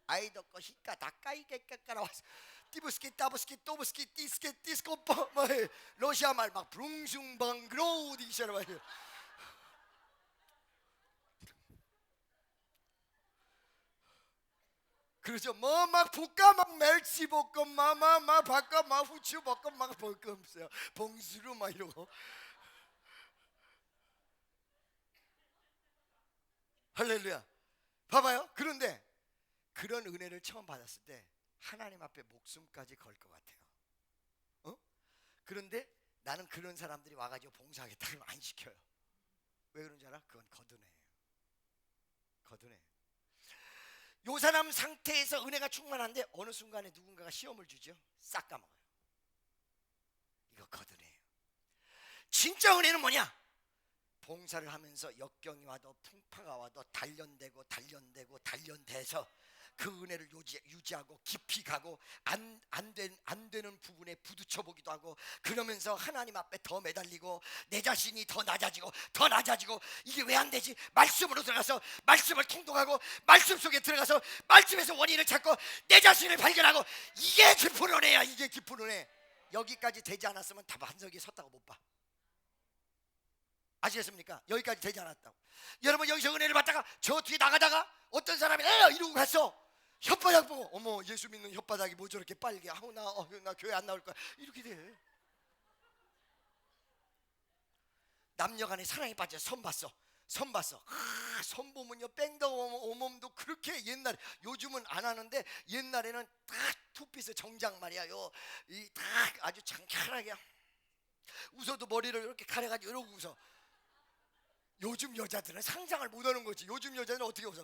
아이도 것이까 다까이게까라 와서 띠부스키 따부스키 또부스키 띠스케 띠스코퍼 뭐 러시아 말 막 브룽숭방그로우디 이셔라 말. 그렇죠. 뭐 막 볶아 막 멸치 볶음 마마마 바꿔 막 후추 볶음 막 볶음 없어요. 봉수루 막 이러고. 할렐루야. 봐봐요. 그런데 그런 은혜를 처음 받았을 때 하나님 앞에 목숨까지 걸 것 같아요. 어? 그런데 나는 그런 사람들이 와가지고 봉사하겠다 그러면 안 시켜요. 왜 그런지 알아? 그건 거드네요. 거드네. 요 사람 상태에서 은혜가 충만한데 어느 순간에 누군가가 시험을 주죠. 싹 까먹어요. 이거 거드네요. 진짜 은혜는 뭐냐? 봉사를 하면서 역경이 와도 풍파가 와도 단련되고 단련되고 단련돼서 그 은혜를 유지하고 깊이 가고 안 되는 부분에 부딪혀 보기도 하고, 그러면서 하나님 앞에 더 매달리고 내 자신이 더 낮아지고 더 낮아지고, 이게 왜 안 되지? 말씀으로 들어가서 말씀을 통독하고 말씀 속에 들어가서 말씀에서 원인을 찾고 내 자신을 발견하고, 이게 깊은 은혜야. 이게 깊은 은혜. 여기까지 되지 않았으면 다 반석에 섰다고 못 봐. 아시겠습니까? 여기까지 되지 않았다고. 여러분 여기서 은혜를 받다가 저 뒤에 나가다가 어떤 사람이 이러고 갔어. 혓바닥 보고 어머 예수 믿는 혓바닥이 뭐 저렇게 빨개. 아우 나 교회 안 나올 거야. 이렇게 돼. 남녀간에 사랑에 빠져 선 봤어. 선 보면요 뺑덕 오몸도 그렇게 옛날에, 요즘은 안 하는데 옛날에는 딱 투피스 정장 말이야. 이 딱 아주 장칼하게 웃어도 머리를 이렇게 가려가지고 이러고 웃어. 요즘 여자들은 상상을 못하는 거지. 요즘 여자는 어떻게 웃어?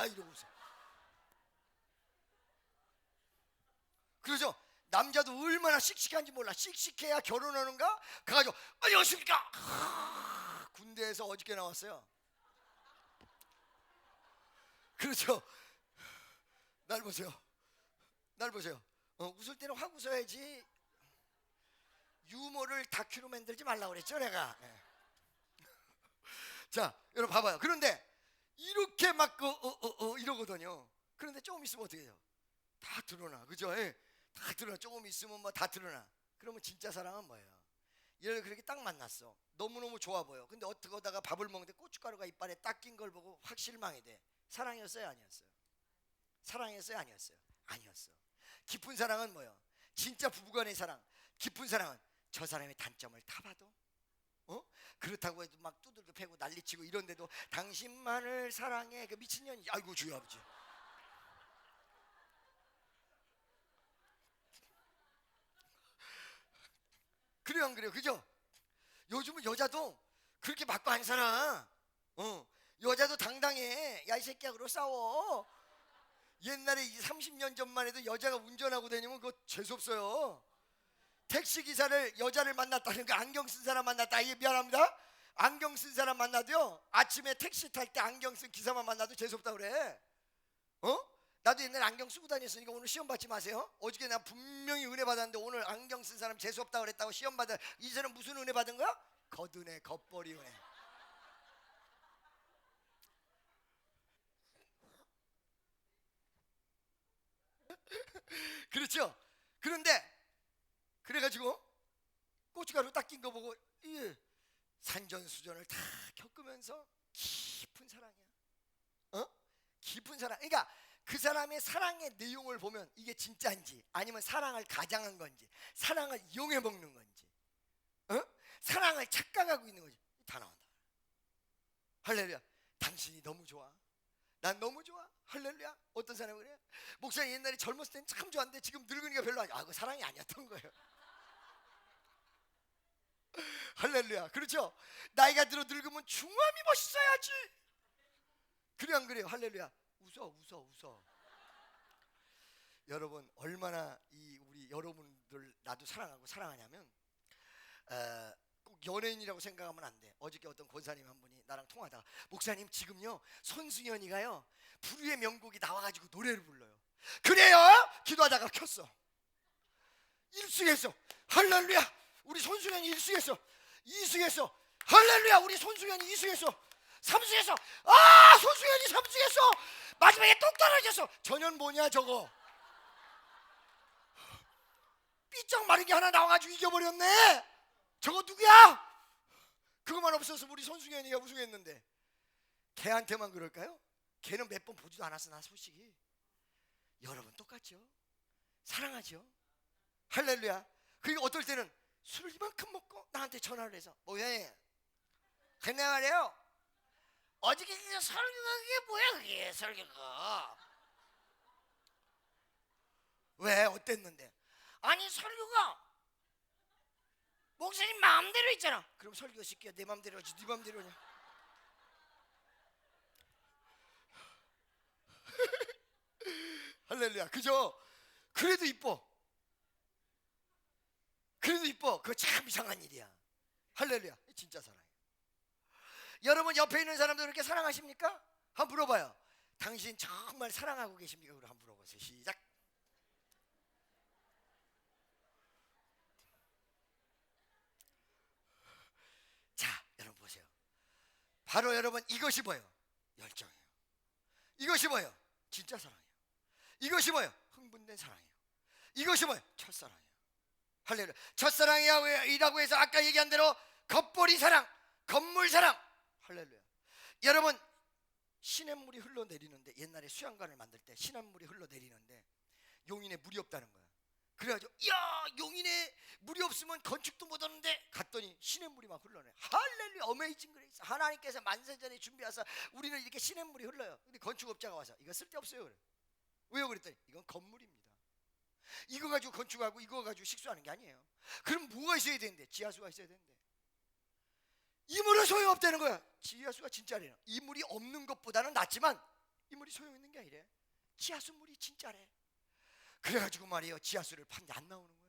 이러고 웃어. 그러죠? 남자도 얼마나 씩씩한지 몰라. 씩씩해야 결혼하는가? 가가지고 안녕하십니까? 군대에서 어저께 나왔어요. 그렇죠? 날 보세요. 웃을 때는 확 웃어야지. 유머를 다큐로 만들지 말라고 그랬죠 내가. 네. 자 여러분 봐봐요. 그런데 이렇게 막 이러거든요. 그런데 조금 있으면 어떻게 해요? 다 드러나. 그죠? 예. 다 드러나. 조금 있으면 뭐 다 드러나. 그러면 진짜 사랑은 뭐예요? 얘를 그렇게 딱 만났어. 너무너무 좋아 보여. 근데 어떻게 하다가 밥을 먹는데 고춧가루가 이빨에 딱 낀 걸 보고 확 실망이 돼. 사랑이었어요? 아니었어요? 사랑이었어요? 아니었어요? 아니었어. 깊은 사랑은 뭐예요? 진짜 부부간의 사랑. 깊은 사랑은 저 사람의 단점을 다 봐도 그렇다고 해도 막 두들겨 패고 난리치고 이런데도 당신만을 사랑해 그 미친년이. 아이고 주여 아버지. 그래요 안 그래요? 그죠? 요즘은 여자도 그렇게 맞고 안 살아. 여자도 당당해. 야 이 새끼야 그러고 싸워. 옛날에 30년 전만 해도 여자가 운전하고 다니면 그거 재수없어요. 택시기사를 여자를 만났다는 거, 안경 쓴 사람 만났다. 이게 미안합니다. 안경 쓴 사람 만나도요 아침에 택시 탈 때 안경 쓴 기사만 만나도 재수없다 그래. 나도 옛날에 안경 쓰고 다녔으니까 오늘 시험 받지 마세요. 어저께 나 분명히 은혜 받았는데 오늘 안경 쓴 사람 재수없다 그랬다고 시험 받아. 이 사람 무슨 은혜 받은 거야? 겉은혜, 겉벌이 은혜. 그렇죠? 그런데 그래가지고 고춧가루 딱 낀 거 보고 산전수전을 다 겪으면서 깊은 사랑이야. 깊은 사랑. 그러니까 그 사람의 사랑의 내용을 보면 이게 진짜인지 아니면 사랑을 가장한 건지 사랑을 이용해 먹는 건지 사랑을 착각하고 있는 건지 다 나온다. 할렐루야. 당신이 너무 좋아. 난 너무 좋아. 할렐루야. 어떤 사람은 그래? 목사님 옛날에 젊었을 땐 참 좋았는데 지금 늙으니까 별로 아니야. 그거 사랑이 아니었던 거예요. 할렐루야. 그렇죠? 나이가 들어 늙으면 중함이 멋있어야지. 그래 안 그래요? 할렐루야. 웃어. 여러분 얼마나 우리 여러분들 나도 사랑하고 사랑하냐면 꼭 연예인이라고 생각하면 안 돼. 어저께 어떤 권사님 한 분이 나랑 통화하다가 목사님 지금요 손승연이가요 불후의 명곡이 나와가지고 노래를 불러요. 그래요? 기도하다가 켰어. 1승했어. 할렐루야. 우리 손승연이 1승했어. 2승했어. 할렐루야. 우리 손승연이 2승했어. 3승했어. 아 손승연이 3승했어. 마지막에 똑 떨어졌어. 전현 뭐냐 저거. 삐쩍 마른 게 하나 나와가지고 이겨버렸네. 저거 누구야? 그것만 없어서 우리 손승연이가 우승했는데 걔한테만 그럴까요? 걔는 몇 번 보지도 않았어. 나 솔직히. 여러분 똑같죠? 사랑하죠? 할렐루야. 그리고 어떨 때는 술을 이만큼 먹고 나한테 전화를 해서 뭐해? 그냥 말이에요. 어저께 그 설교가 그게 뭐야 그게 설교가. 왜? 어땠는데? 아니 설교가 목사님 마음대로 있잖아. 그럼 설교 시켜. 내 마음대로 하지 네 마음대로 하냐. 할렐루야. 그죠? 그래도 이뻐. 그거 참 이상한 일이야. 할렐루야. 진짜 사랑해. 여러분 옆에 있는 사람들 그렇게 사랑하십니까? 한번 물어봐요. 당신 정말 사랑하고 계십니까? 그럼 한번 물어보세요. 시작. 자, 여러분 보세요. 바로 여러분 이것이 뭐예요? 열정이에요. 이것이 뭐예요? 진짜 사랑이에요. 이것이 뭐예요? 흥분된 사랑이에요. 이것이 뭐예요? 첫사랑이에요. 할렐루야. 첫사랑이라고 해서 아까 얘기한 대로 겉보리 사랑, 겉물 사랑. 할렐루야. 여러분 시냇물이 흘러내리는데 옛날에 수양관을 만들 때 시냇물이 흘러내리는데 용인에 물이 없다는 거야. 그래가지고 야 용인에 물이 없으면 건축도 못 하는데 갔더니 시냇물이 막 흘러내. 할렐루야. 어메이징 그레이스. 하나님께서 만세전에 준비하사 우리는 이렇게 시냇물이 흘러요. 근데 건축업자가 와서 이거 쓸데없어요 그래. 왜요? 그랬더니 이건 건물입니다. 이거 가지고 건축하고 이거 가지고 식수하는 게 아니에요. 그럼 뭐가 있어야 되는데? 지하수가 있어야 되는데 이 물은 소용없다는 거야. 지하수가 진짜래요. 이 물이 없는 것보다는 낫지만 이 물이 소용있는 게 아니래. 지하수 물이 진짜래. 그래가지고 말이에요 지하수를 파는데 안 나오는 거예요.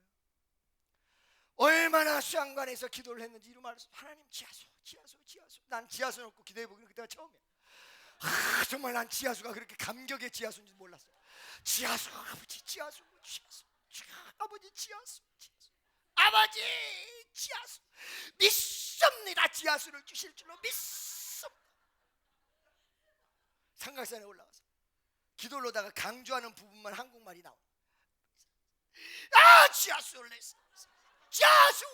얼마나 수양관에서 기도를 했는지 이런 말을 하나님 지하수. 난 지하수 놓고 기도해보기는 그때가 처음이야. 정말 난 지하수가 그렇게 감격의 지하수인지 몰랐어. 지하수 아버지 지하수 아버지 지하수 아버지 지하수 믿습니다. 지하수를 주실 줄로 믿습니다. 삼각산에 올라가서 기도를 하다가 강조하는 부분만 한국말이 나와. 아 지하수를 냈어. 지하수.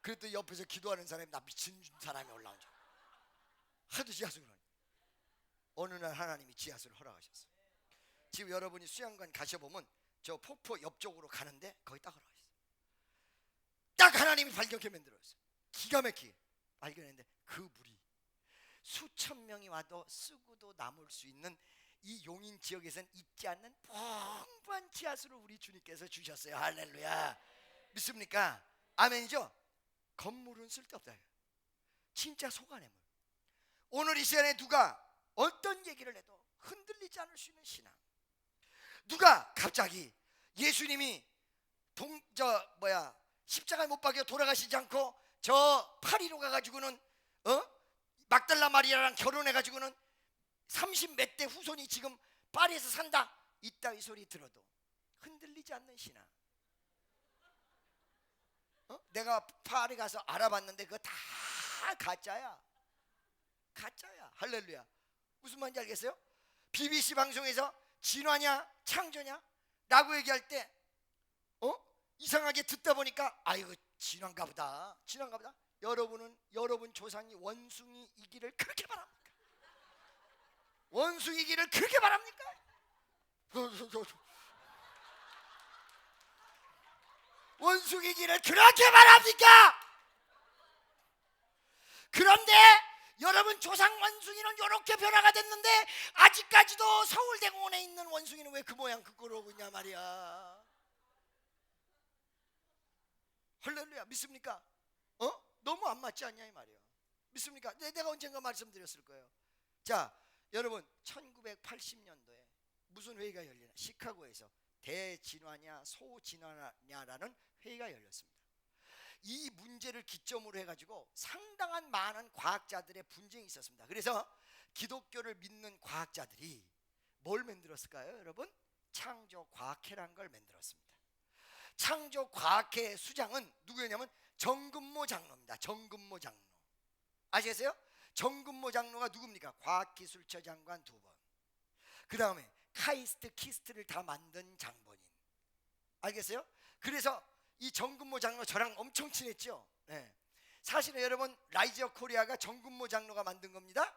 그랬더니 옆에서 기도하는 사람이 나 미친 사람이 올라온 줄. 하도 지하수를 하니 어느 날 하나님이 지하수를 허락하셨어요. 지금 여러분이 수양관 가셔보면 저 폭포 옆쪽으로 가는데 거기 딱 허락하셨어요. 딱 하나님이 발견케 만들었어요. 기가 막히게 발견했는데 그 물이 수천 명이 와도 쓰고도 남을 수 있는 이 용인 지역에서는 있지 않는 풍부한 지하수를 우리 주님께서 주셨어요. 할렐루야. 믿습니까? 아멘이죠? 건물은 쓸데없다. 진짜 속안의 물. 오늘 이 시간에 누가 어떤 얘기를 해도 흔들리지 않을 수 있는 신앙. 누가 갑자기 예수님이 십자가에 못 박혀 돌아가시지 않고 저 파리로 가가지고는 막달라 마리아랑 결혼해가지고는 30몇 대 후손이 지금 파리에서 산다. 이따위 소리 들어도 흔들리지 않는 신앙. 내가 파리 가서 알아봤는데 그거 다 가짜야. 할렐루야. 무슨 말인지 알겠어요? BBC 방송에서 진화냐 창조냐 라고 얘기할 때 이상하게 듣다 보니까 아이고 진화인가 보다. 여러분 조상이 원숭이이기를 그렇게 바랍니까? 원숭이이기를 그렇게 바랍니까? 원숭이기를 그렇게 바랍니까? 그런데 여러분 조상 원숭이는 이렇게 변화가 됐는데 아직까지도 서울대공원에 있는 원숭이는 왜 그 모양 그 꼴하고 있냐 말이야. 할렐루야. 믿습니까? 너무 안 맞지 않냐 이 말이야. 믿습니까? 내가 언젠가 말씀드렸을 거예요. 자, 여러분 1980년도에 무슨 회의가 열리나? 시카고에서 대진화냐 소진화냐라는 회의가 열렸습니다. 이 문제를 기점으로 해가지고 상당한 많은 과학자들의 분쟁이 있었습니다. 그래서 기독교를 믿는 과학자들이 뭘 만들었을까요? 여러분, 창조과학회라는 걸 만들었습니다. 창조과학회 수장은 누구였냐면 정금모 장로입니다. 정금모 장로 아시겠어요? 정금모 장로가 누굽니까? 과학기술처 장관 2번, 그 다음에 카이스트 키스트를 다 만든 장본인. 알겠어요? 그래서 이 정금모 장로 저랑 엄청 친했죠. 네. 사실은 여러분 라이즈 오브 코리아가 정금모 장로가 만든 겁니다.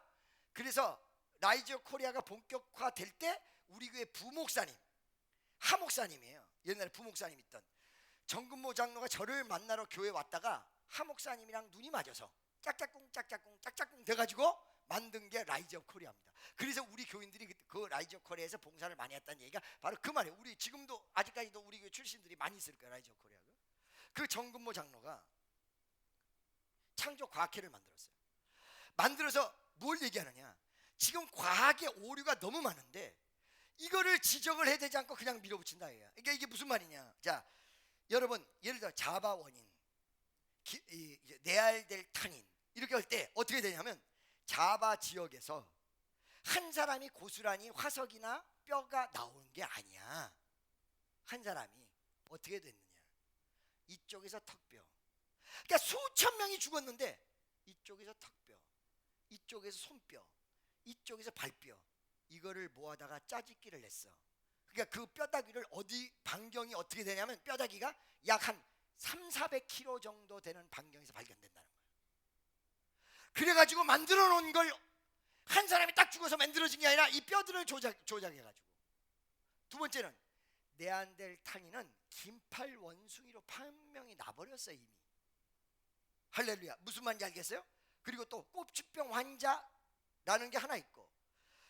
그래서 라이즈 오브 코리아가 본격화 될 때 우리 교회 부목사님, 하목사님이에요. 옛날에 부목사님 있던 정금모 장로가 저를 만나러 교회 왔다가 하목사님이랑 눈이 맞아서 짝짝꿍 돼가지고 만든 게 라이즈 오브 코리아입니다. 그래서 우리 교인들이 그 라이즈 오브 코리아에서 봉사를 많이 했다는 얘기가 바로 그 말이에요. 우리 지금도 아직까지도 우리 교회 출신들이 많이 있을 거예요. 라이즈 오브 코리아. 그 정금모 장로가 창조과학회를 만들었어요. 만들어서 뭘 얘기하느냐? 지금 과학의 오류가 너무 많은데 이거를 지적을 해야 되지 않고 그냥 밀어붙인다 이거야. 그러니까 이게 무슨 말이냐? 자, 여러분 예를 들어 자바 원인, 네알델타닌 이렇게 할 때 어떻게 되냐면 자바 지역에서 한 사람이 고스란히 화석이나 뼈가 나오는 게 아니야. 한 사람이 어떻게 됐느냐? 이쪽에서 턱뼈. 그러니까 수천 명이 죽었는데 이쪽에서 턱뼈, 이쪽에서 손뼈, 이쪽에서 발뼈, 이거를 모아다가 짜집기를 냈어. 그러니까 그 뼈다귀를 어디 반경이 어떻게 되냐면 뼈다귀가 약 한 300~400km 정도 되는 반경에서 발견된다는 거예요. 그래가지고 만들어 놓은 걸 한 사람이 딱 죽어서 만들어진 게 아니라 이 뼈들을 조작해가지고. 두 번째는 네안델탈인은 긴팔 원숭이로 판명이 나버렸어 이미. 할렐루야. 무슨 말인지 알겠어요? 그리고 또 꼽주병 환자라는 게 하나 있고,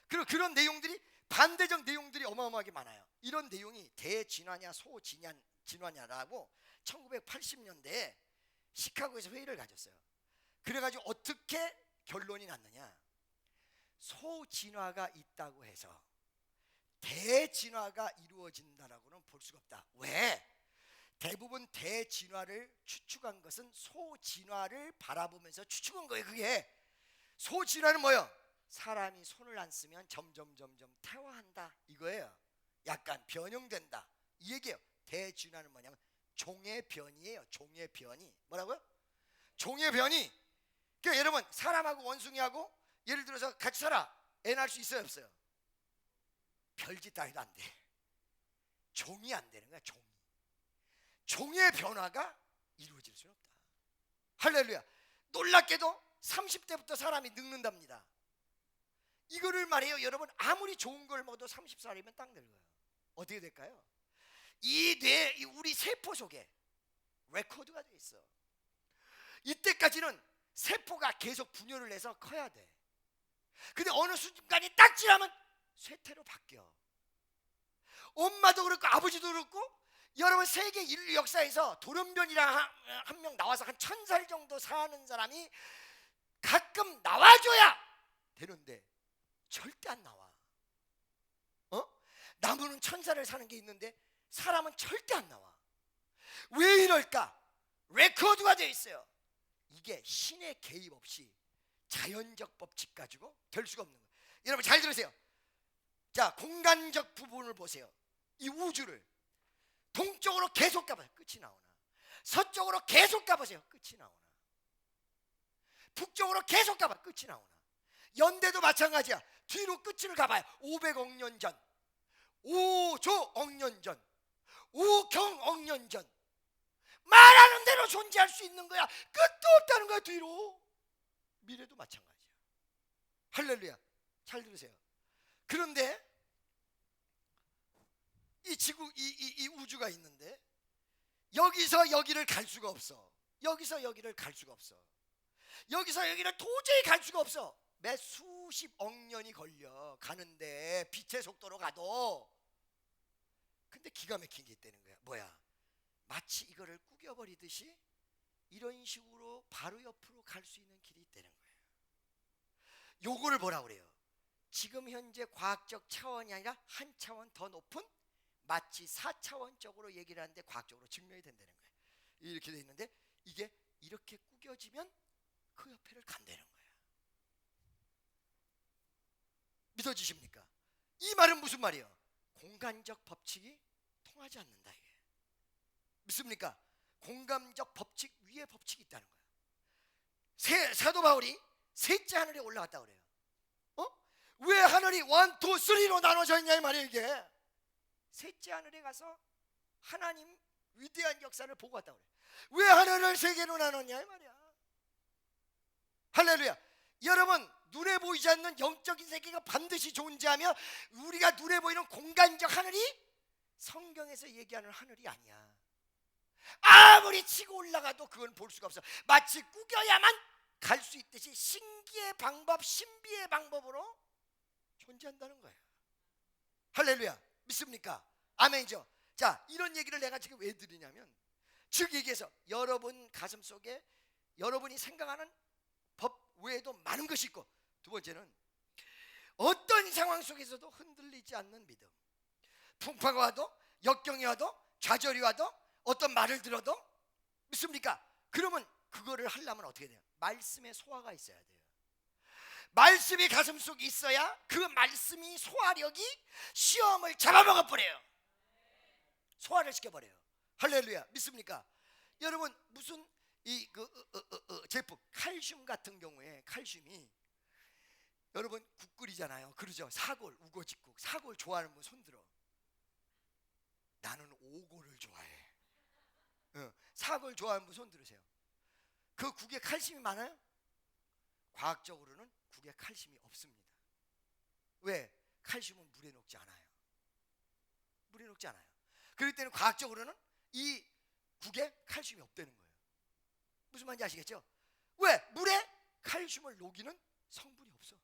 그리고 그런 내용들이 반대적 내용들이 어마어마하게 많아요. 이런 내용이 대진화냐 소진화냐라고 1980년대에 시카고에서 회의를 가졌어요. 그래가지고 어떻게 결론이 났느냐? 소진화가 있다고 해서 대진화가 이루어진다라고는 볼 수가 없다. 왜? 대부분 대진화를 추측한 것은 소진화를 바라보면서 추측한 거예요. 그게 소진화는 뭐예요? 사람이 손을 안 쓰면 점점 퇴화한다 이거예요. 약간 변형된다 이 얘기예요. 대진화는 뭐냐면 종의 변이에요. 종의 변이. 뭐라고요? 종의 변이. 그러니까 여러분 사람하고 원숭이하고 예를 들어서 같이 살아. 애 낳을 수 있어요 없어요? 별짓 다 해도 안 돼. 종이 안 되는 거야. 종의 변화가 이루어질 수는 없다. 할렐루야. 놀랍게도 30대부터 사람이 늙는답니다. 이거를 말해요. 여러분 아무리 좋은 걸 먹어도 30살이면 딱 늙어요. 어떻게 될까요? 이 뇌, 우리 세포 속에 레코드가 돼 있어. 이때까지는 세포가 계속 분열을 해서 커야 돼. 근데 어느 순간이 딱 지나면 쇠퇴로 바뀌어. 엄마도 그렇고 아버지도 그렇고 여러분 세계 인류 역사에서 돌연변이랑 한 명 나와서 한 1000살 정도 사는 사람이 가끔 나와줘야 되는데 절대 안 나와. 나무는 1000살을 사는 게 있는데 사람은 절대 안 나와. 왜 이럴까? 레코드가 돼 있어요. 이게 신의 개입 없이 자연적 법칙 가지고 될 수가 없는 거예요. 여러분 잘 들으세요. 자, 공간적 부분을 보세요. 이 우주를 동쪽으로 계속 가보세요. 끝이 나오나? 서쪽으로 계속 가보세요. 끝이 나오나? 북쪽으로 계속 가봐. 끝이 나오나? 연대도 마찬가지야. 뒤로 끝을 가봐요. 500억 년 전, 5조억 년 전, 5경억 년 전. 말하는 대로 존재할 수 있는 거야. 끝도 없다는 거야. 뒤로. 미래도 마찬가지야. 할렐루야. 잘 들으세요. 그런데 이 지구, 이 우주가 있는데 여기서 여기를 갈 수가 없어. 여기서 여기를 갈 수가 없어. 여기서 여기는 도저히 갈 수가 없어. 매 수십억 년이 걸려 가는데, 빛의 속도로 가도. 근데 기가 막힌 게 있다는 거야. 뭐야? 마치 이거를 구겨버리듯이 이런 식으로 바로 옆으로 갈 수 있는 길이 있다는 거예요. 요거를 뭐라 그래요? 지금 현재 과학적 차원이 아니라 한 차원 더 높은 마치 4차원적으로 얘기를 하는데 과학적으로 증명이 된다는 거예요. 이렇게 돼 있는데 이게 이렇게 구겨지면 그 옆에를 간다는 거예요. 믿어지십니까? 이 말은 무슨 말이에요? 공간적 법칙이 통하지 않는다 이게. 믿습니까? 공간적 법칙 위에 법칙이 있다는 거예요. 사도 바울이 셋째 하늘에 올라갔다 그래요. 왜 하늘이 1, 2, 3로 나눠져 있냐 이 말이에요. 이게 셋째 하늘에 가서 하나님 위대한 역사를 보고 왔다 그래요. 왜 하늘을 세 개로 나눴냐 이 말이야. 할렐루야. 여러분, 눈에 보이지 않는 영적인 세계가 반드시 존재하며 우리가 눈에 보이는 공간적 하늘이 성경에서 얘기하는 하늘이 아니야. 아무리 치고 올라가도 그건 볼 수가 없어. 마치 구겨야만 갈 수 있듯이 신기의 방법, 신비의 방법으로 존재한다는 거예요. 할렐루야. 믿습니까? 아멘이죠. 자, 이런 얘기를 내가 지금 왜 드리냐면, 즉 얘기해서 여러분 가슴 속에 여러분이 생각하는 법 외에도 많은 것이 있고, 두 번째는 어떤 상황 속에서도 흔들리지 않는 믿음. 풍파가 와도, 역경이 와도, 좌절이 와도, 어떤 말을 들어도, 믿습니까? 그러면 그거를 하려면 어떻게 돼요? 말씀의 소화가 있어야 돼요. 말씀이 가슴 속에 있어야 그 말씀이 소화력이 시험을 잡아먹어 버려요. 소화를 시켜버려요. 할렐루야. 믿습니까? 여러분, 무슨 제품 칼슘 같은 경우에, 칼슘이 여러분 국 끓이잖아요. 그러죠. 사골, 우거지국. 사골 좋아하는 분 손들어. 나는 오골을 좋아해. 사골 좋아하는 분 손 들으세요. 그 국에 칼슘이 많아요? 과학적으로는 국에 칼슘이 없습니다. 왜? 칼슘은 물에 녹지 않아요. 물에 녹지 않아요. 그럴 때는 과학적으로는 이 국에 칼슘이 없다는 거예요. 무슨 말인지 아시겠죠? 왜? 물에 칼슘을 녹이는 성분이 없어.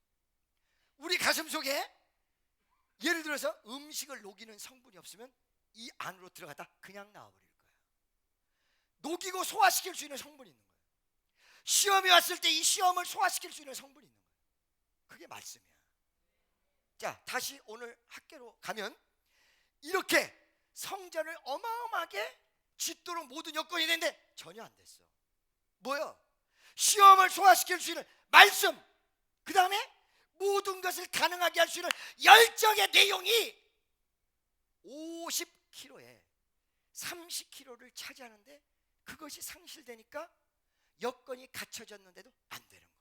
우리 가슴 속에 예를 들어서 음식을 녹이는 성분이 없으면 이 안으로 들어갔다 그냥 나와버릴 거예요. 녹이고 소화시킬 수 있는 성분이 있는 거예요. 시험이 왔을 때 이 시험을 소화시킬 수 있는 성분이 있는 거예요. 그게 말씀이야. 자, 다시 오늘 학교로 가면 이렇게 성전을 어마어마하게 짓도록 모든 여건이 됐는데 전혀 안 됐어. 뭐요? 시험을 소화시킬 수 있는 말씀, 그 다음에 모든 것을 가능하게 할 수 있는 열정의 내용이 50kg에 30kg를 차지하는데 그것이 상실되니까 여건이 갖춰졌는데도 안 되는 거야.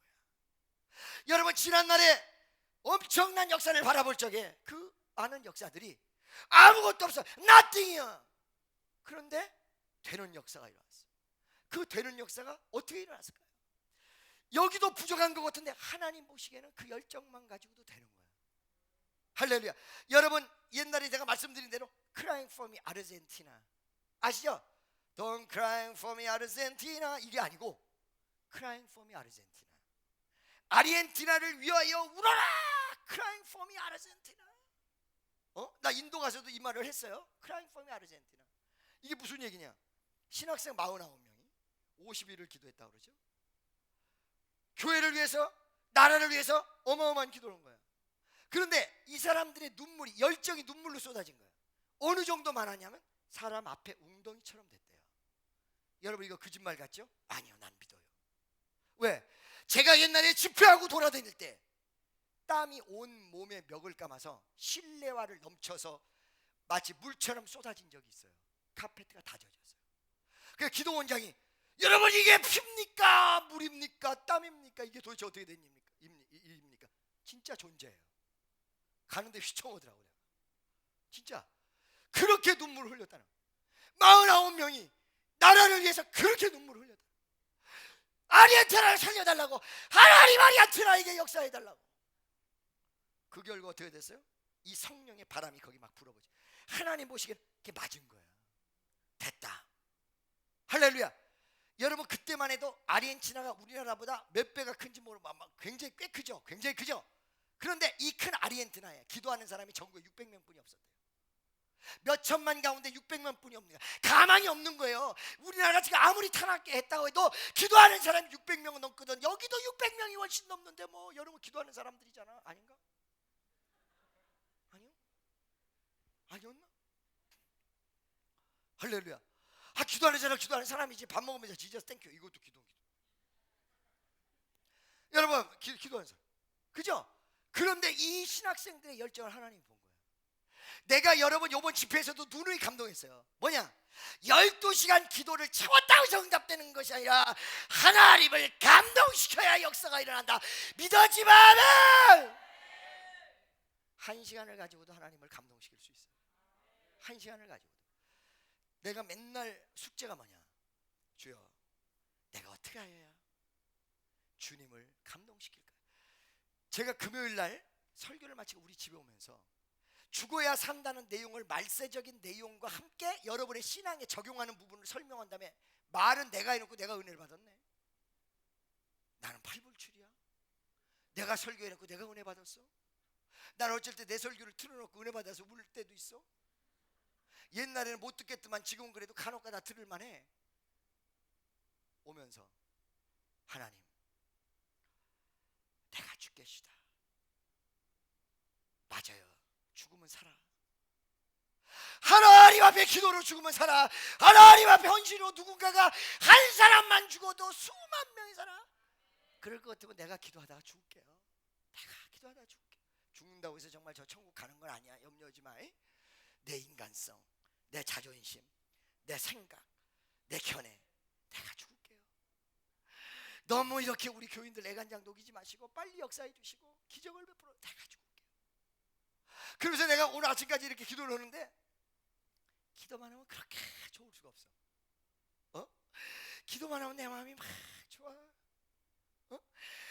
여러분, 지난날에 엄청난 역사를 바라볼 적에 그 많은 역사들이 아무것도 없어. nothing이야. 그런데 되는 역사가 일어났어. 그 되는 역사가 어떻게 일어났을까요? 여기도 부족한 것 같은데 하나님 보시기에는 그 열정만 가지고도 되는 거야. 할렐루야. 여러분, 옛날에 제가 말씀드린 대로 Crying for me Argentina 아시죠? Don't cry for me Argentina 이게 아니고 Crying for me Argentina, 아르헨티나를 위하여 울어라. Crying for me Argentina. 나 인도 가서도 이 말을 했어요. Crying for me Argentina. 이게 무슨 얘기냐? 신학생 49명이 50일을 기도했다고 그러죠. 교회를 위해서, 나라를 위해서 어마어마한 기도를 한 거야. 그런데 이 사람들의 눈물이, 열정이 눈물로 쏟아진 거야. 어느 정도 많았냐면 사람 앞에 웅덩이처럼 됐대요. 여러분, 이거 거짓말 같죠? 아니요, 난 믿어요. 왜? 제가 옛날에 집회하고 돌아다닐 때 땀이 온 몸에 멱을 감아서 실내화를 넘쳐서 마치 물처럼 쏟아진 적이 있어요. 카페트가 다 젖었어요. 그 기도 원장이, 여러분 이게 피입니까? 물입니까? 땀입니까? 이게 도대체 어떻게 된 일입니까? 진짜 존재해요. 가는데 휘청오더라고요. 진짜 그렇게 눈물을 흘렸다는 거예요. 49명이 나라를 위해서 그렇게 눈물을 흘렸다. 아르헨티나를 살려달라고, 하나님 아르헨티나에게 역사해달라고. 그 결과 어떻게 됐어요? 이 성령의 바람이 거기 막 불어보죠. 하나님 보시기엔 그게 맞은 거야. 됐다. 할렐루야. 여러분 그때만 해도 아르헨티나가 우리나라보다 몇 배가 큰지 모르면 아마 굉장히 꽤 크죠. 굉장히 크죠. 그런데 이 큰 아르헨티나에 기도하는 사람이 전국에 600명뿐이 없었대요. 몇 천만 가운데 600만 뿐이 없는 거야. 가망이 없는 거예요. 우리나라가 지금 아무리 타락게 했다고 해도 기도하는 사람이 600명은 넘거든. 여기도 600명이 훨씬 넘는데 뭐 여러분 기도하는 사람들이잖아. 아닌가? 아니요? 아니었나? 할렐루야. 아, 기도하는 사람이지. 밥 먹으면서 지저스 땡큐 이것도 기도. 여러분 기도하는 사람, 그죠? 그런데 이 신학생들의 열정을 하나님이 본 거예요. 내가 여러분 이번 집회에서도 누누이 감동했어요. 뭐냐? 12시간 기도를 채웠다고 해서 응답되는 것이 아니라 하나님을 감동시켜야 역사가 일어난다. 믿어지마는 1시간을 가지고도 하나님을 감동시킬 수 있어요. 1시간을 가지고도. 내가 맨날 숙제가 뭐냐? 주여, 내가 어떻게 해야 주님을 감동시킬까? 제가 금요일 날 설교를 마치고 우리 집에 오면서 죽어야 산다는 내용을 말세적인 내용과 함께 여러분의 신앙에 적용하는 부분을 설명한 다음에 말은 내가 해놓고 내가 은혜를 받았네. 나는 팔불출이야. 내가 설교해놓고 내가 은혜 받았어. 나는 어쩔 때 내 설교를 틀어놓고 은혜 받아서 울 때도 있어. 옛날에는 못 듣겠지만 지금은 그래도 간혹가다 들을만해. 오면서 하나님, 내가 죽겠시다. 맞아요. 죽으면 살아. 하나님 앞에 기도로 죽으면 살아. 하나님 앞에 헌신으로 누군가가 한 사람만 죽어도 수만 명이 살아. 그럴 것 같으면 내가 기도하다가 죽을게요. 내가 기도하다가 죽을게요. 죽는다고 해서 정말 저 천국 가는 건 아니야. 염려하지 마. 내 인간성, 내 자존심, 내 생각, 내 견해, 내가 죽을게요. 너무 이렇게 우리 교인들 애간장 녹이지 마시고 빨리 역사해 주시고 기적을 베풀어. 내가 죽을게요. 그래서 내가 오늘 아침까지 이렇게 기도를 하는데 기도만 하면 그렇게 좋을 수가 없어. 기도만 하면 내 마음이 막 좋아.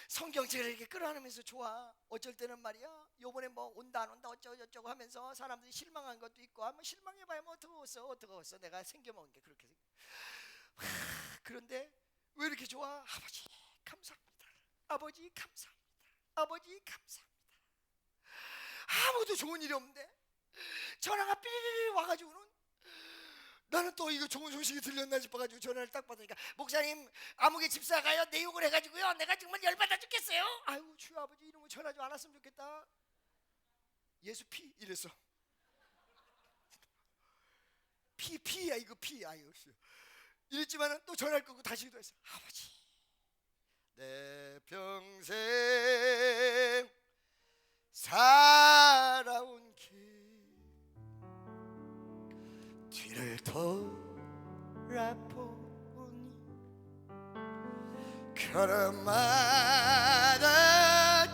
성경책을 이렇게 끌어안으면서 좋아. 어쩔 때는 말이야, 요번에 뭐 온다 안 온다 어쩌고 하면서 사람들이 실망한 것도 있고, 뭐 실망해봐야 뭐 어떡하겠어. 내가 생겨먹은 게 그렇게 그런데 왜 이렇게 좋아? 아버지 감사합니다. 아버지 감사합니다. 아버지 감사합니다. 아무도 좋은 일이 없는데 전화가 삐리리 와가지고는 나는 또 이거 좋은 소식이 들렸나 싶어가지고 전화를 딱 받으니까, 목사님 아무개 집사가요 내욕을 해가지고요 내가 정말 열받아 죽겠어요. 아이고 주여 아버지 이런 거 전화 좀 안 왔으면 좋겠다. 예수 피 이랬어. 피야 이거 피. 아이고 이랬지만은 또 전화를 끊고 다시 기도했어. 아버지 내 평생 살아온 길 뒤를 돌아보니 걸음마다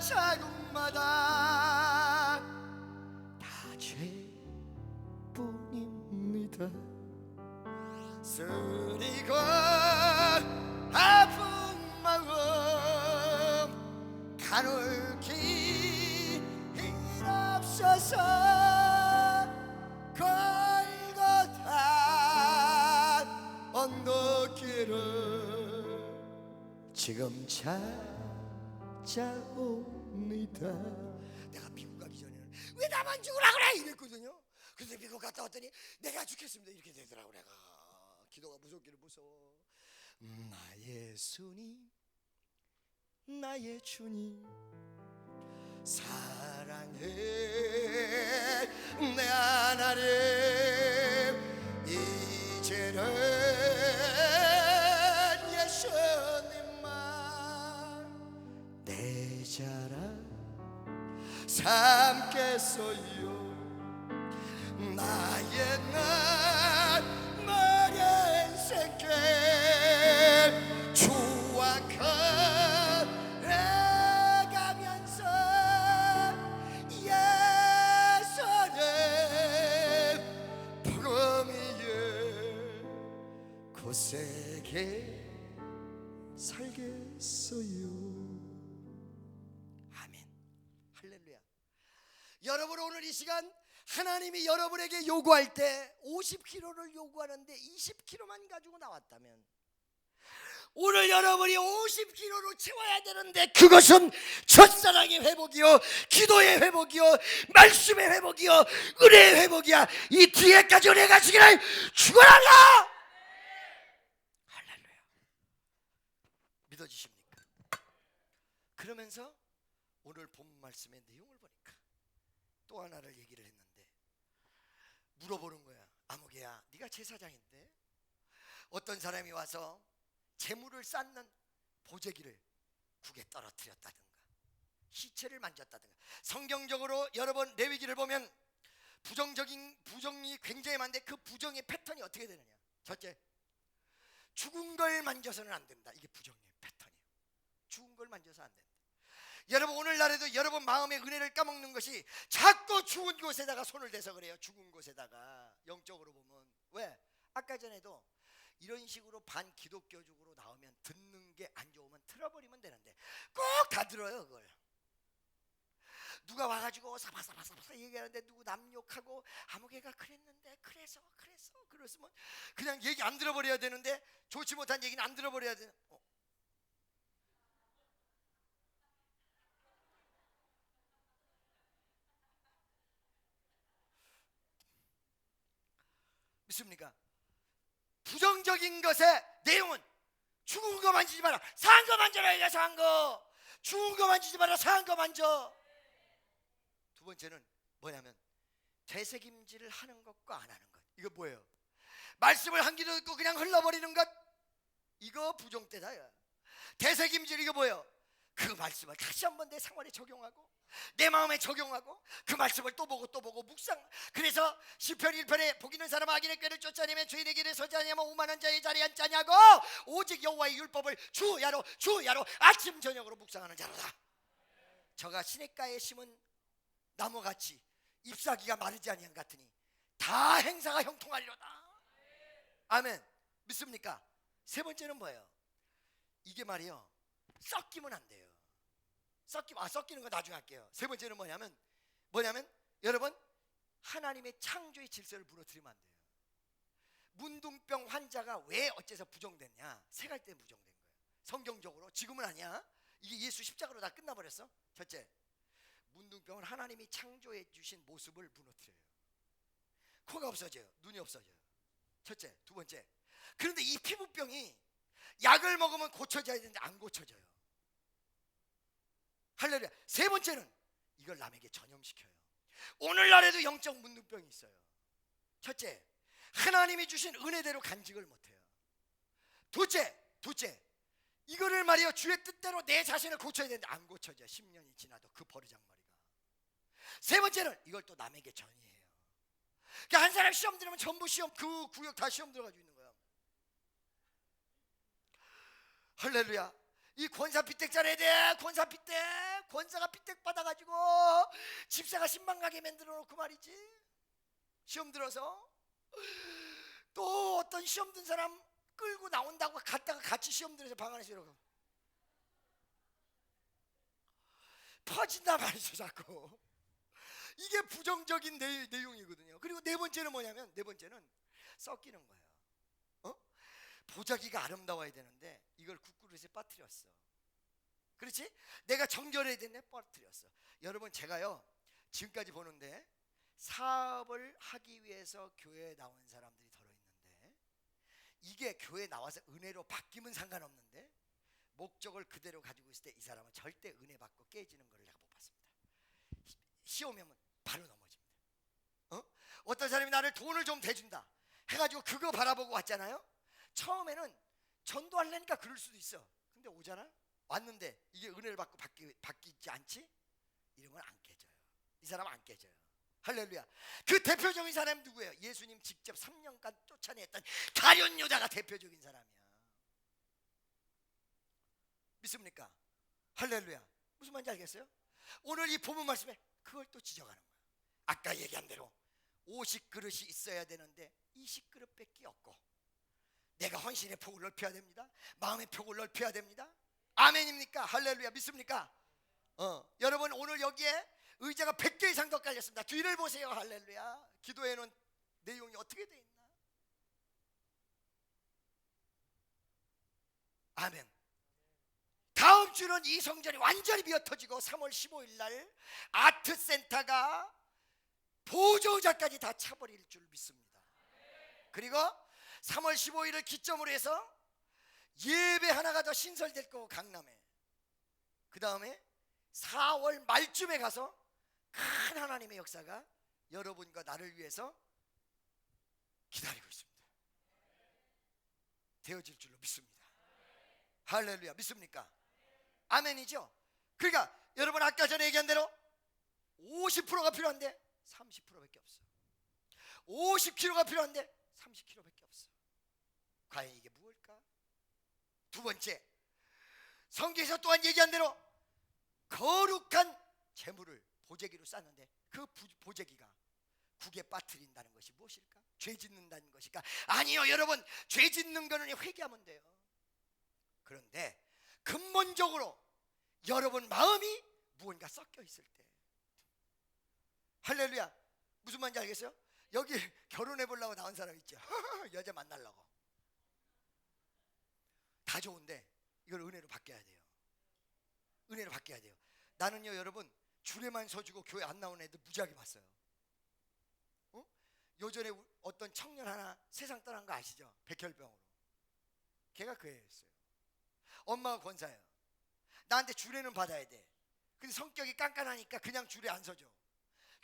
자국마다 다 죄뿐입니다. 쓰리고 아픈 마음 가눌기 힘없어서 골고다 언덕길을 지금 찾아옵니다. 내가 미국 가기 전에는 왜 나만 죽으라 그래 이랬거든요. 근데 미국 갔다 왔더니 내가 죽겠습니다 이렇게 되더라고. 내가 기도가 무섭기를 무서워. 나의 주님, 나의 주님 사랑해 내 하나님. 이제는 예수님만 내 자랑 삼겠어요. 나의 날 마련 새끼 주와 걸어가면서 예수님 부름 위에 고세게 살겠어요. 아멘. 할렐루야. 여러분 오늘 이 시간 하나님이 여러분에게 요구할 때 50kg를 요구하는데 20kg만 가지고 나왔다면, 오늘 여러분이 50kg로 채워야 되는데 그것은 첫사랑의 회복이요, 기도의 회복이요, 말씀의 회복이요, 은혜의 회복이야. 이 뒤에까지 은혜가 지기를 축원한다. 할렐루야. 믿어지십니까? 그러면서 오늘 본 말씀의 내용을 보니까 또 하나를 얘기를 했는데, 물어보는 거야. 아무개야, 네가 제사장인데 어떤 사람이 와서 재물을 쌓는 보재기를 국에 떨어뜨렸다든가 시체를 만졌다든가. 성경적으로 여러분 레위기를 보면 부정이 굉장히 많은데 그 부정의 패턴이 어떻게 되느냐. 첫째, 죽은 걸 만져서는 안 된다. 이게 부정의 패턴이에요. 죽은 걸 만져서 안 된다. 여러분 오늘날에도 여러분 마음의 은혜를 까먹는 것이 자꾸 죽은 곳에다가 손을 대서 그래요. 죽은 곳에다가. 영적으로 보면. 왜? 아까 전에도 이런 식으로 반기독교적으로 나오면 듣는 게 안 좋으면 틀어버리면 되는데 꼭 다 들어요. 그걸 누가 와가지고 사바사바사바 얘기하는데 누구 남욕하고 아무개가 그랬는데 그래서 그랬으면 그냥 얘기 안 들어버려야 되는데, 좋지 못한 얘기는 안 들어버려야 되는. 믿습니까? 부정적인 것의 내용은 죽은 거 만지지 마라, 산 거 만져라. 이게 산 거. 죽은 거 만지지 마라, 산 거 만져. 두 번째는 뭐냐면 되새김질을 하는 것과 안 하는 것. 이거 뭐예요? 말씀을 한 귀로 듣고 그냥 흘러버리는 것, 이거 부정때다. 되새김질, 이거 뭐예요? 그 말씀을 다시 한번 내 생활에 적용하고 내 마음에 적용하고 그 말씀을 또 보고 묵상. 그래서 시편 1편에 복 있는 사람 악인의 꾀를 쫓아내면 죄인의 길에 서지 아니하며 오만한 자의 자리에 앉지 아니하고 오직 여호와의 율법을 주야로 아침 저녁으로 묵상하는 자로다. 저가 시냇가에 심은 나무같이 잎사귀가 마르지 아니한 같으니 다 행사가 형통하리로다. 아멘. 믿습니까? 세 번째는 뭐예요? 이게 말이요, 섞이면 안 돼요. 섞이는 거 나중에 할게요. 세 번째는 뭐냐면 여러분 하나님의 창조의 질서를 무너뜨리면 안 돼요. 문둥병 환자가 왜 어째서 부정됐냐? 세갈 때 부정된 거예요. 성경적으로 지금은 아니야. 이게 예수 십자가로 다 끝나버렸어. 첫째, 문둥병은 하나님이 창조해 주신 모습을 무너뜨려요. 코가 없어져요. 눈이 없어져요. 첫째. 두 번째, 그런데 이 피부병이 약을 먹으면 고쳐져야 되는데 안 고쳐져요. 할렐루야. 세 번째는 이걸 남에게 전염시켜요. 오늘날에도 영적 문둥병이 있어요. 첫째, 하나님이 주신 은혜대로 간직을 못해요. 둘째, 이거를 말이요 주의 뜻대로 내 자신을 고쳐야 되는데 안 고쳐져. 10년이 지나도 그 버르장머리가. 세 번째는 이걸 또 남에게 전이해요. 그러니까 한 사람 시험 들으면 전부 시험, 그 구역 다 시험 들어가지고 있는 거야. 할렐루야. 이 권사 피택 잘해야 돼. 권사가 피택 받아가지고 집사가 신방 가게 만들어 놓고 말이지, 시험 들어서 또 어떤 시험 든 사람 끌고 나온다고 갔다가 같이 시험 들어서 방 안에서 이러고 퍼진단 말이죠 자꾸. 이게 부정적인 내용이거든요. 그리고 네 번째는 뭐냐면, 네 번째는 섞이는 거예요. 보자기가 아름다워야 되는데 이걸 국그릇에 빠뜨렸어. 그렇지? 내가 정결해야 되는데 빠뜨렸어. 여러분 제가요 지금까지 보는데 사업을 하기 위해서 교회에 나온 사람들이 들어있는데 이게 교회에 나와서 은혜로 바뀌면 상관없는데 목적을 그대로 가지고 있을 때 이 사람은 절대 은혜 받고 깨지는 걸 내가 못 봤습니다. 시험이 오면 바로 넘어집니다. 어떤 사람이 나를 돈을 좀 대준다 해가지고 그거 바라보고 왔잖아요. 처음에는 전도하려니까 그럴 수도 있어. 근데 오잖아. 왔는데 이게 은혜를 받고 바뀌지 않지? 이러면 안 깨져요. 이 사람은 안 깨져요. 할렐루야. 그 대표적인 사람이 누구예요? 예수님 직접 3년간 쫓아냈던 가룟 유다가 대표적인 사람이야. 믿습니까? 할렐루야. 무슨 말인지 알겠어요? 오늘 이 본문 말씀에 그걸 또 지적하는 거야. 아까 얘기한 대로 50그릇이 있어야 되는데 20그릇밖에 없고, 내가 헌신의 폭을 넓혀야 됩니다. 마음의 폭을 넓혀야 됩니다. 아멘입니까? 할렐루야. 믿습니까? 여러분 오늘 여기에 의자가 100개 이상 더 깔렸습니다. 뒤를 보세요. 할렐루야. 기도에는 내용이 어떻게 돼 있나? 아멘. 다음 주는 이 성전이 완전히 비어터지고 3월 15일 날 아트센터가 보조자까지 다 차버릴 줄 믿습니다. 그리고 3월 15일을 기점으로 해서 예배 하나가 더 신설될 거고 강남에, 그 다음에 4월 말쯤에 가서 큰 하나님의 역사가 여러분과 나를 위해서 기다리고 있습니다. 되어질 줄로 믿습니다. 할렐루야. 믿습니까? 아멘이죠. 그러니까 여러분 아까 전에 얘기한 대로 50%가 필요한데 30%밖에 없어. 50kg가 필요한데 30kg밖에 없어. 과연 이게 무엇일까? 두 번째, 성경에서 또한 얘기한 대로 거룩한 재물을 보재기로 쌌는데 그 보재기가 국에 빠뜨린다는 것이 무엇일까? 죄 짓는다는 것일까? 아니요, 여러분, 죄 짓는 거는 회개하면 돼요. 그런데 근본적으로 여러분 마음이 무언가 섞여 있을 때, 할렐루야, 무슨 말인지 알겠어요? 여기 결혼해 보려고 나온 사람 있죠. 여자 만나려고. 다 좋은데 이걸 은혜로 바뀌어야 돼요. 은혜로 바뀌어야 돼요. 나는요, 여러분, 줄에만 서주고 교회 안 나오는 애들 무지하게 봤어요. 요전에 어떤 청년 하나 세상 떠난 거 아시죠? 백혈병으로. 걔가 그 애였어요. 엄마가 권사예요. 나한테 주례는 받아야 돼. 근데 성격이 깐깐하니까 그냥 주례 안 서죠.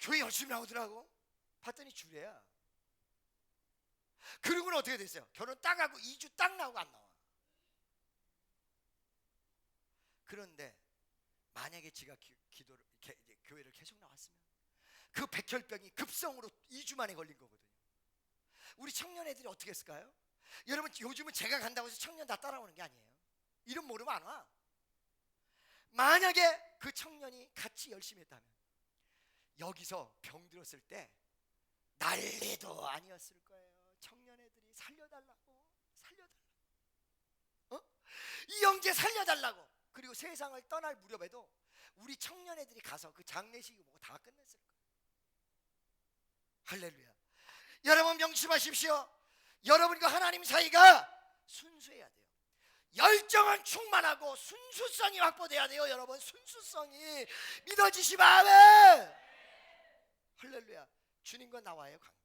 교회 열심히 나오더라고. 봤더니 주례야. 그리고는 어떻게 됐어요? 결혼 딱 하고 2주 딱 나오고 안 나와. 그런데 만약에 지가 교회를 계속 나왔으면 그 백혈병이 급성으로 2주 만에 걸린 거거든요. 우리 청년 애들이 어떻게 했을까요? 여러분, 요즘은 제가 간다고 해서 청년 다 따라오는 게 아니에요. 이름 모르면 안 와. 만약에 그 청년이 같이 열심히 했다면 여기서 병 들었을 때 난리도 아니었을 거예요. 청년 애들이 살려달라고. 이 형제 살려달라고. 그리고 세상을 떠날 무렵에도 우리 청년 애들이 가서 그 장례식이 뭐고 다 끝냈을 거예요. 할렐루야. 여러분 명심하십시오. 여러분과 하나님 사이가 순수해야 돼요. 열정은 충만하고 순수성이 확보돼야 돼요. 여러분, 순수성이 믿어지시면 아멘. 할렐루야. 주님과 나와의 관계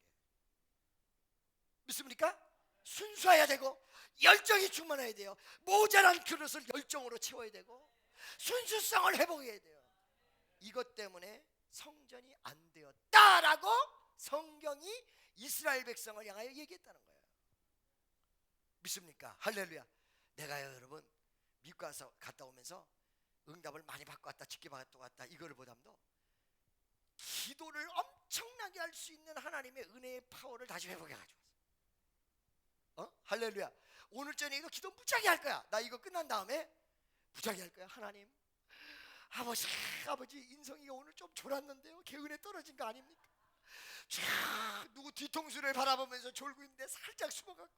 믿습니까? 순수해야 되고 열정이 충만해야 돼요. 모자란 그릇을 열정으로 채워야 되고 순수성을 회복해야 돼요. 이것 때문에 성전이 안 되었다라고 성경이 이스라엘 백성을 향하여 얘기했다는 거예요. 믿습니까? 할렐루야. 내가요, 여러분, 미국 가서 갔다 오면서 응답을 많이 받고 왔다, 직계 받고 왔다, 이거를 보담도 기도를 엄청나게 할 수 있는 하나님의 은혜의 파워를 다시 회복해 가지고 왔어. 할렐루야. 오늘 저녁에도 기도 무지하게 할 거야. 나 이거 끝난 다음에 무지하게 할 거야. 하나님, 아버지 인성이가 오늘 좀 졸았는데요, 걔 은혜 떨어진 거 아닙니까? 누구 뒤통수를 바라보면서 졸고 있는데 살짝 숨어가고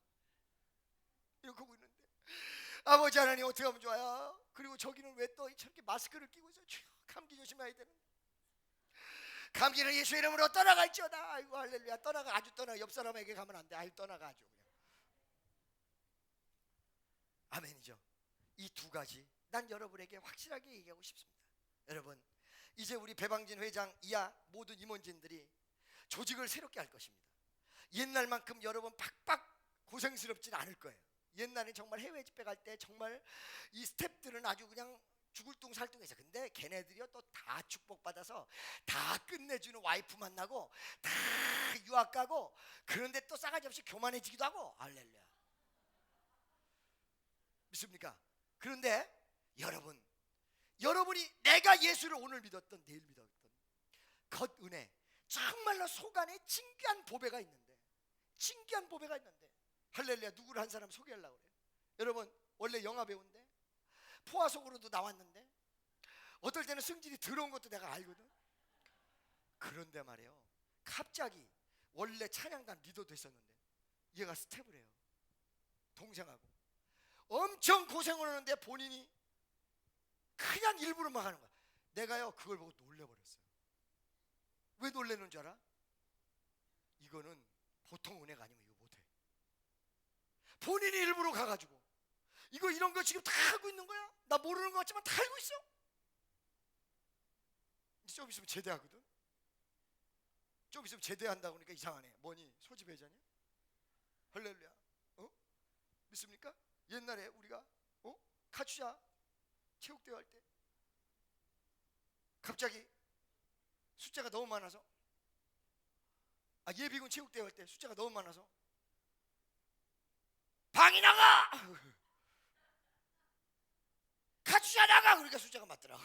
이렇게 하고 있는데, 아버지 하나님 어떻게 하면 좋아요? 그리고 저기는 왜 또 저렇게 마스크를 끼고 있어? 감기 조심해야 되는데. 감기는 예수 이름으로 떠나갈지어다. 아이고 할렐루야. 떠나가, 아주 떠나가. 옆 사람에게 가면 안 돼. 아주 떠나가, 아주 그냥. 아멘이죠. 이 두 가지 난 여러분에게 확실하게 얘기하고 싶습니다. 여러분, 이제 우리 배방진 회장 이하 모든 임원진들이 조직을 새롭게 할 것입니다. 옛날만큼 여러분 팍팍 고생스럽진 않을 거예요. 옛날에 정말 해외 집회 갈 때 정말 이 스태프들은 아주 그냥 죽을 둥 살둥해서, 근데 걔네들이요 또 다 축복받아서 다 끝내주는 와이프 만나고 다 유학 가고, 그런데 또 싸가지 없이 교만해지기도 하고. 할렐루야. 믿습니까? 그런데 여러분이 내가 예수를 오늘 믿었던, 내일 믿었던 겉 은혜, 정말로 속 안에 진귀한 보배가 있는데, 할렐루야. 누구를 한 사람 소개하려고 그래요. 여러분, 원래 영화 배우인데 포화 속으로도 나왔는데 어떨 때는 승질이 더러운 것도 내가 알거든. 그런데 말이에요, 갑자기 원래 찬양단 리더도 했었는데 얘가 스텝을 해요. 동생하고 엄청 고생을 하는데 본인이 그냥 일부러 막 하는 거야. 내가요 그걸 보고 놀래버렸어요. 왜 놀래는 줄 알아? 이거는 보통 은혜가 아니면 이거 못해. 본인이 일부러 가가지고 이런 거 거 지금 다 알고 있는 거야. 나 모르는 거 같지만 다 알고 있어. 이제 좀 있으면 제대하거든. 좀 있으면 제대한다고 그러니까 이상하네. 뭐니? 소집회자냐? 할렐루야. 믿습니까? 옛날에 우리가 카츄자 체육대회 할 때 갑자기 숫자가 너무 많아서, 예비군 체육대회 할 때 숫자가 너무 많아서 방이 나가! 카츄자 나가! 그러니까 숫자가 맞더라.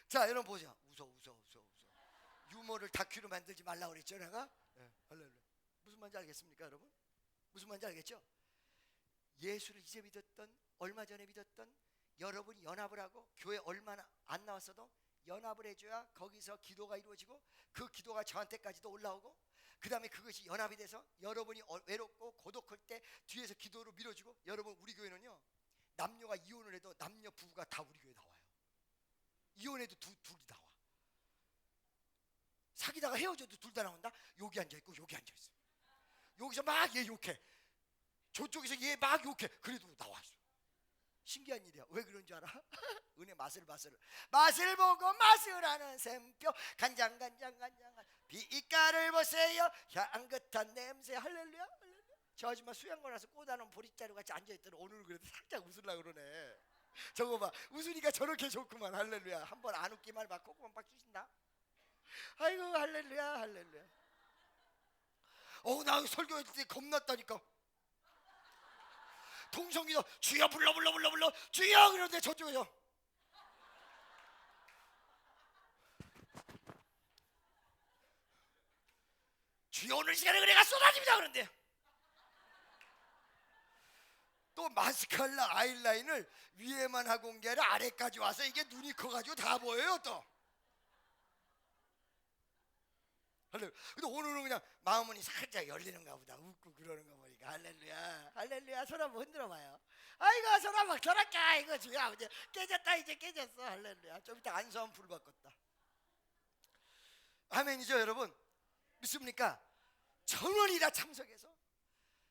자, 여러분 보자. 웃어. 유머를 다큐로 만들지 말라고 그랬죠 내가? 할렐루야. 무슨 말인지 알겠습니까 여러분? 무슨 말인지 알겠죠? 예수를 이제 믿었던, 얼마 전에 믿었던 여러분이 연합을 하고 교회 얼마나 안 나왔어도 연합을 해줘야 거기서 기도가 이루어지고 그 기도가 저한테까지도 올라오고, 그 다음에 그것이 연합이 돼서 여러분이 외롭고 고독할 때 뒤에서 기도로 밀어주고. 여러분, 우리 교회는요, 남녀가 이혼을 해도 남녀 부부가 다 우리 교회 나와요. 이혼해도 둘이 나와. 사귀다가 헤어져도 둘 다 나온다. 여기 앉아있고 여기 앉아있어. 여기서 막 얘 욕해, 저쪽에서 얘 막 욕해. 그래도 나왔어. 신기한 일이야. 왜 그런 줄 알아? 은혜 맛을 보고 맛을 하는 샘표, 간장 빛깔을 보세요, 향긋한 냄새. 할렐루야. 저 아줌마 수양관 와서 꼬다놓은 보릿자루 같이 앉아있더니 오늘 그래도 살짝 웃으려고 그러네. 저거 봐, 웃으니까 저렇게 좋구만. 할렐루야. 한번 안 웃기만 막 콧구멍 빡 주신다. 아이고 할렐루야. 나 설교할 때 겁났다니까. 동성기도 주여 불러 주여 그러는데 저쪽에서 주여 오늘 시간에 은혜가 쏟아집니다 그런데 또 마스카라 아이라인을 위에만 하고 온 게 아니라 아래까지 와서 이게 눈이 커가지고 다 보여요 또. 근데 오늘은 그냥 마음문이 살짝 열리는가 보다. 웃고 그러는 거 보니까. 할렐루야. 손 한번 흔들어 봐요. 아이고 손 한번 저렇게. 아이고 주여 아버지 깨졌다. 이제 깨졌어. 할렐루야. 좀 이따 안수하면 불 바꿨다. 아멘이죠 여러분? 믿습니까? 전원이 다 참석해서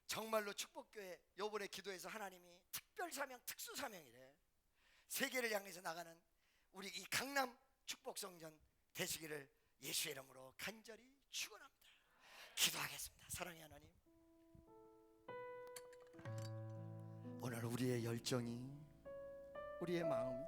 정말로 축복교회 요번에 기도해서 하나님이 특별사명 특수사명이래. 세계를 향해서 나가는 우리 이 강남 축복성전 되시기를 예수의 이름으로 간절히 축원합니다. 기도하겠습니다. 사랑의 하나님, 오늘 우리의 열정이, 우리의 마음이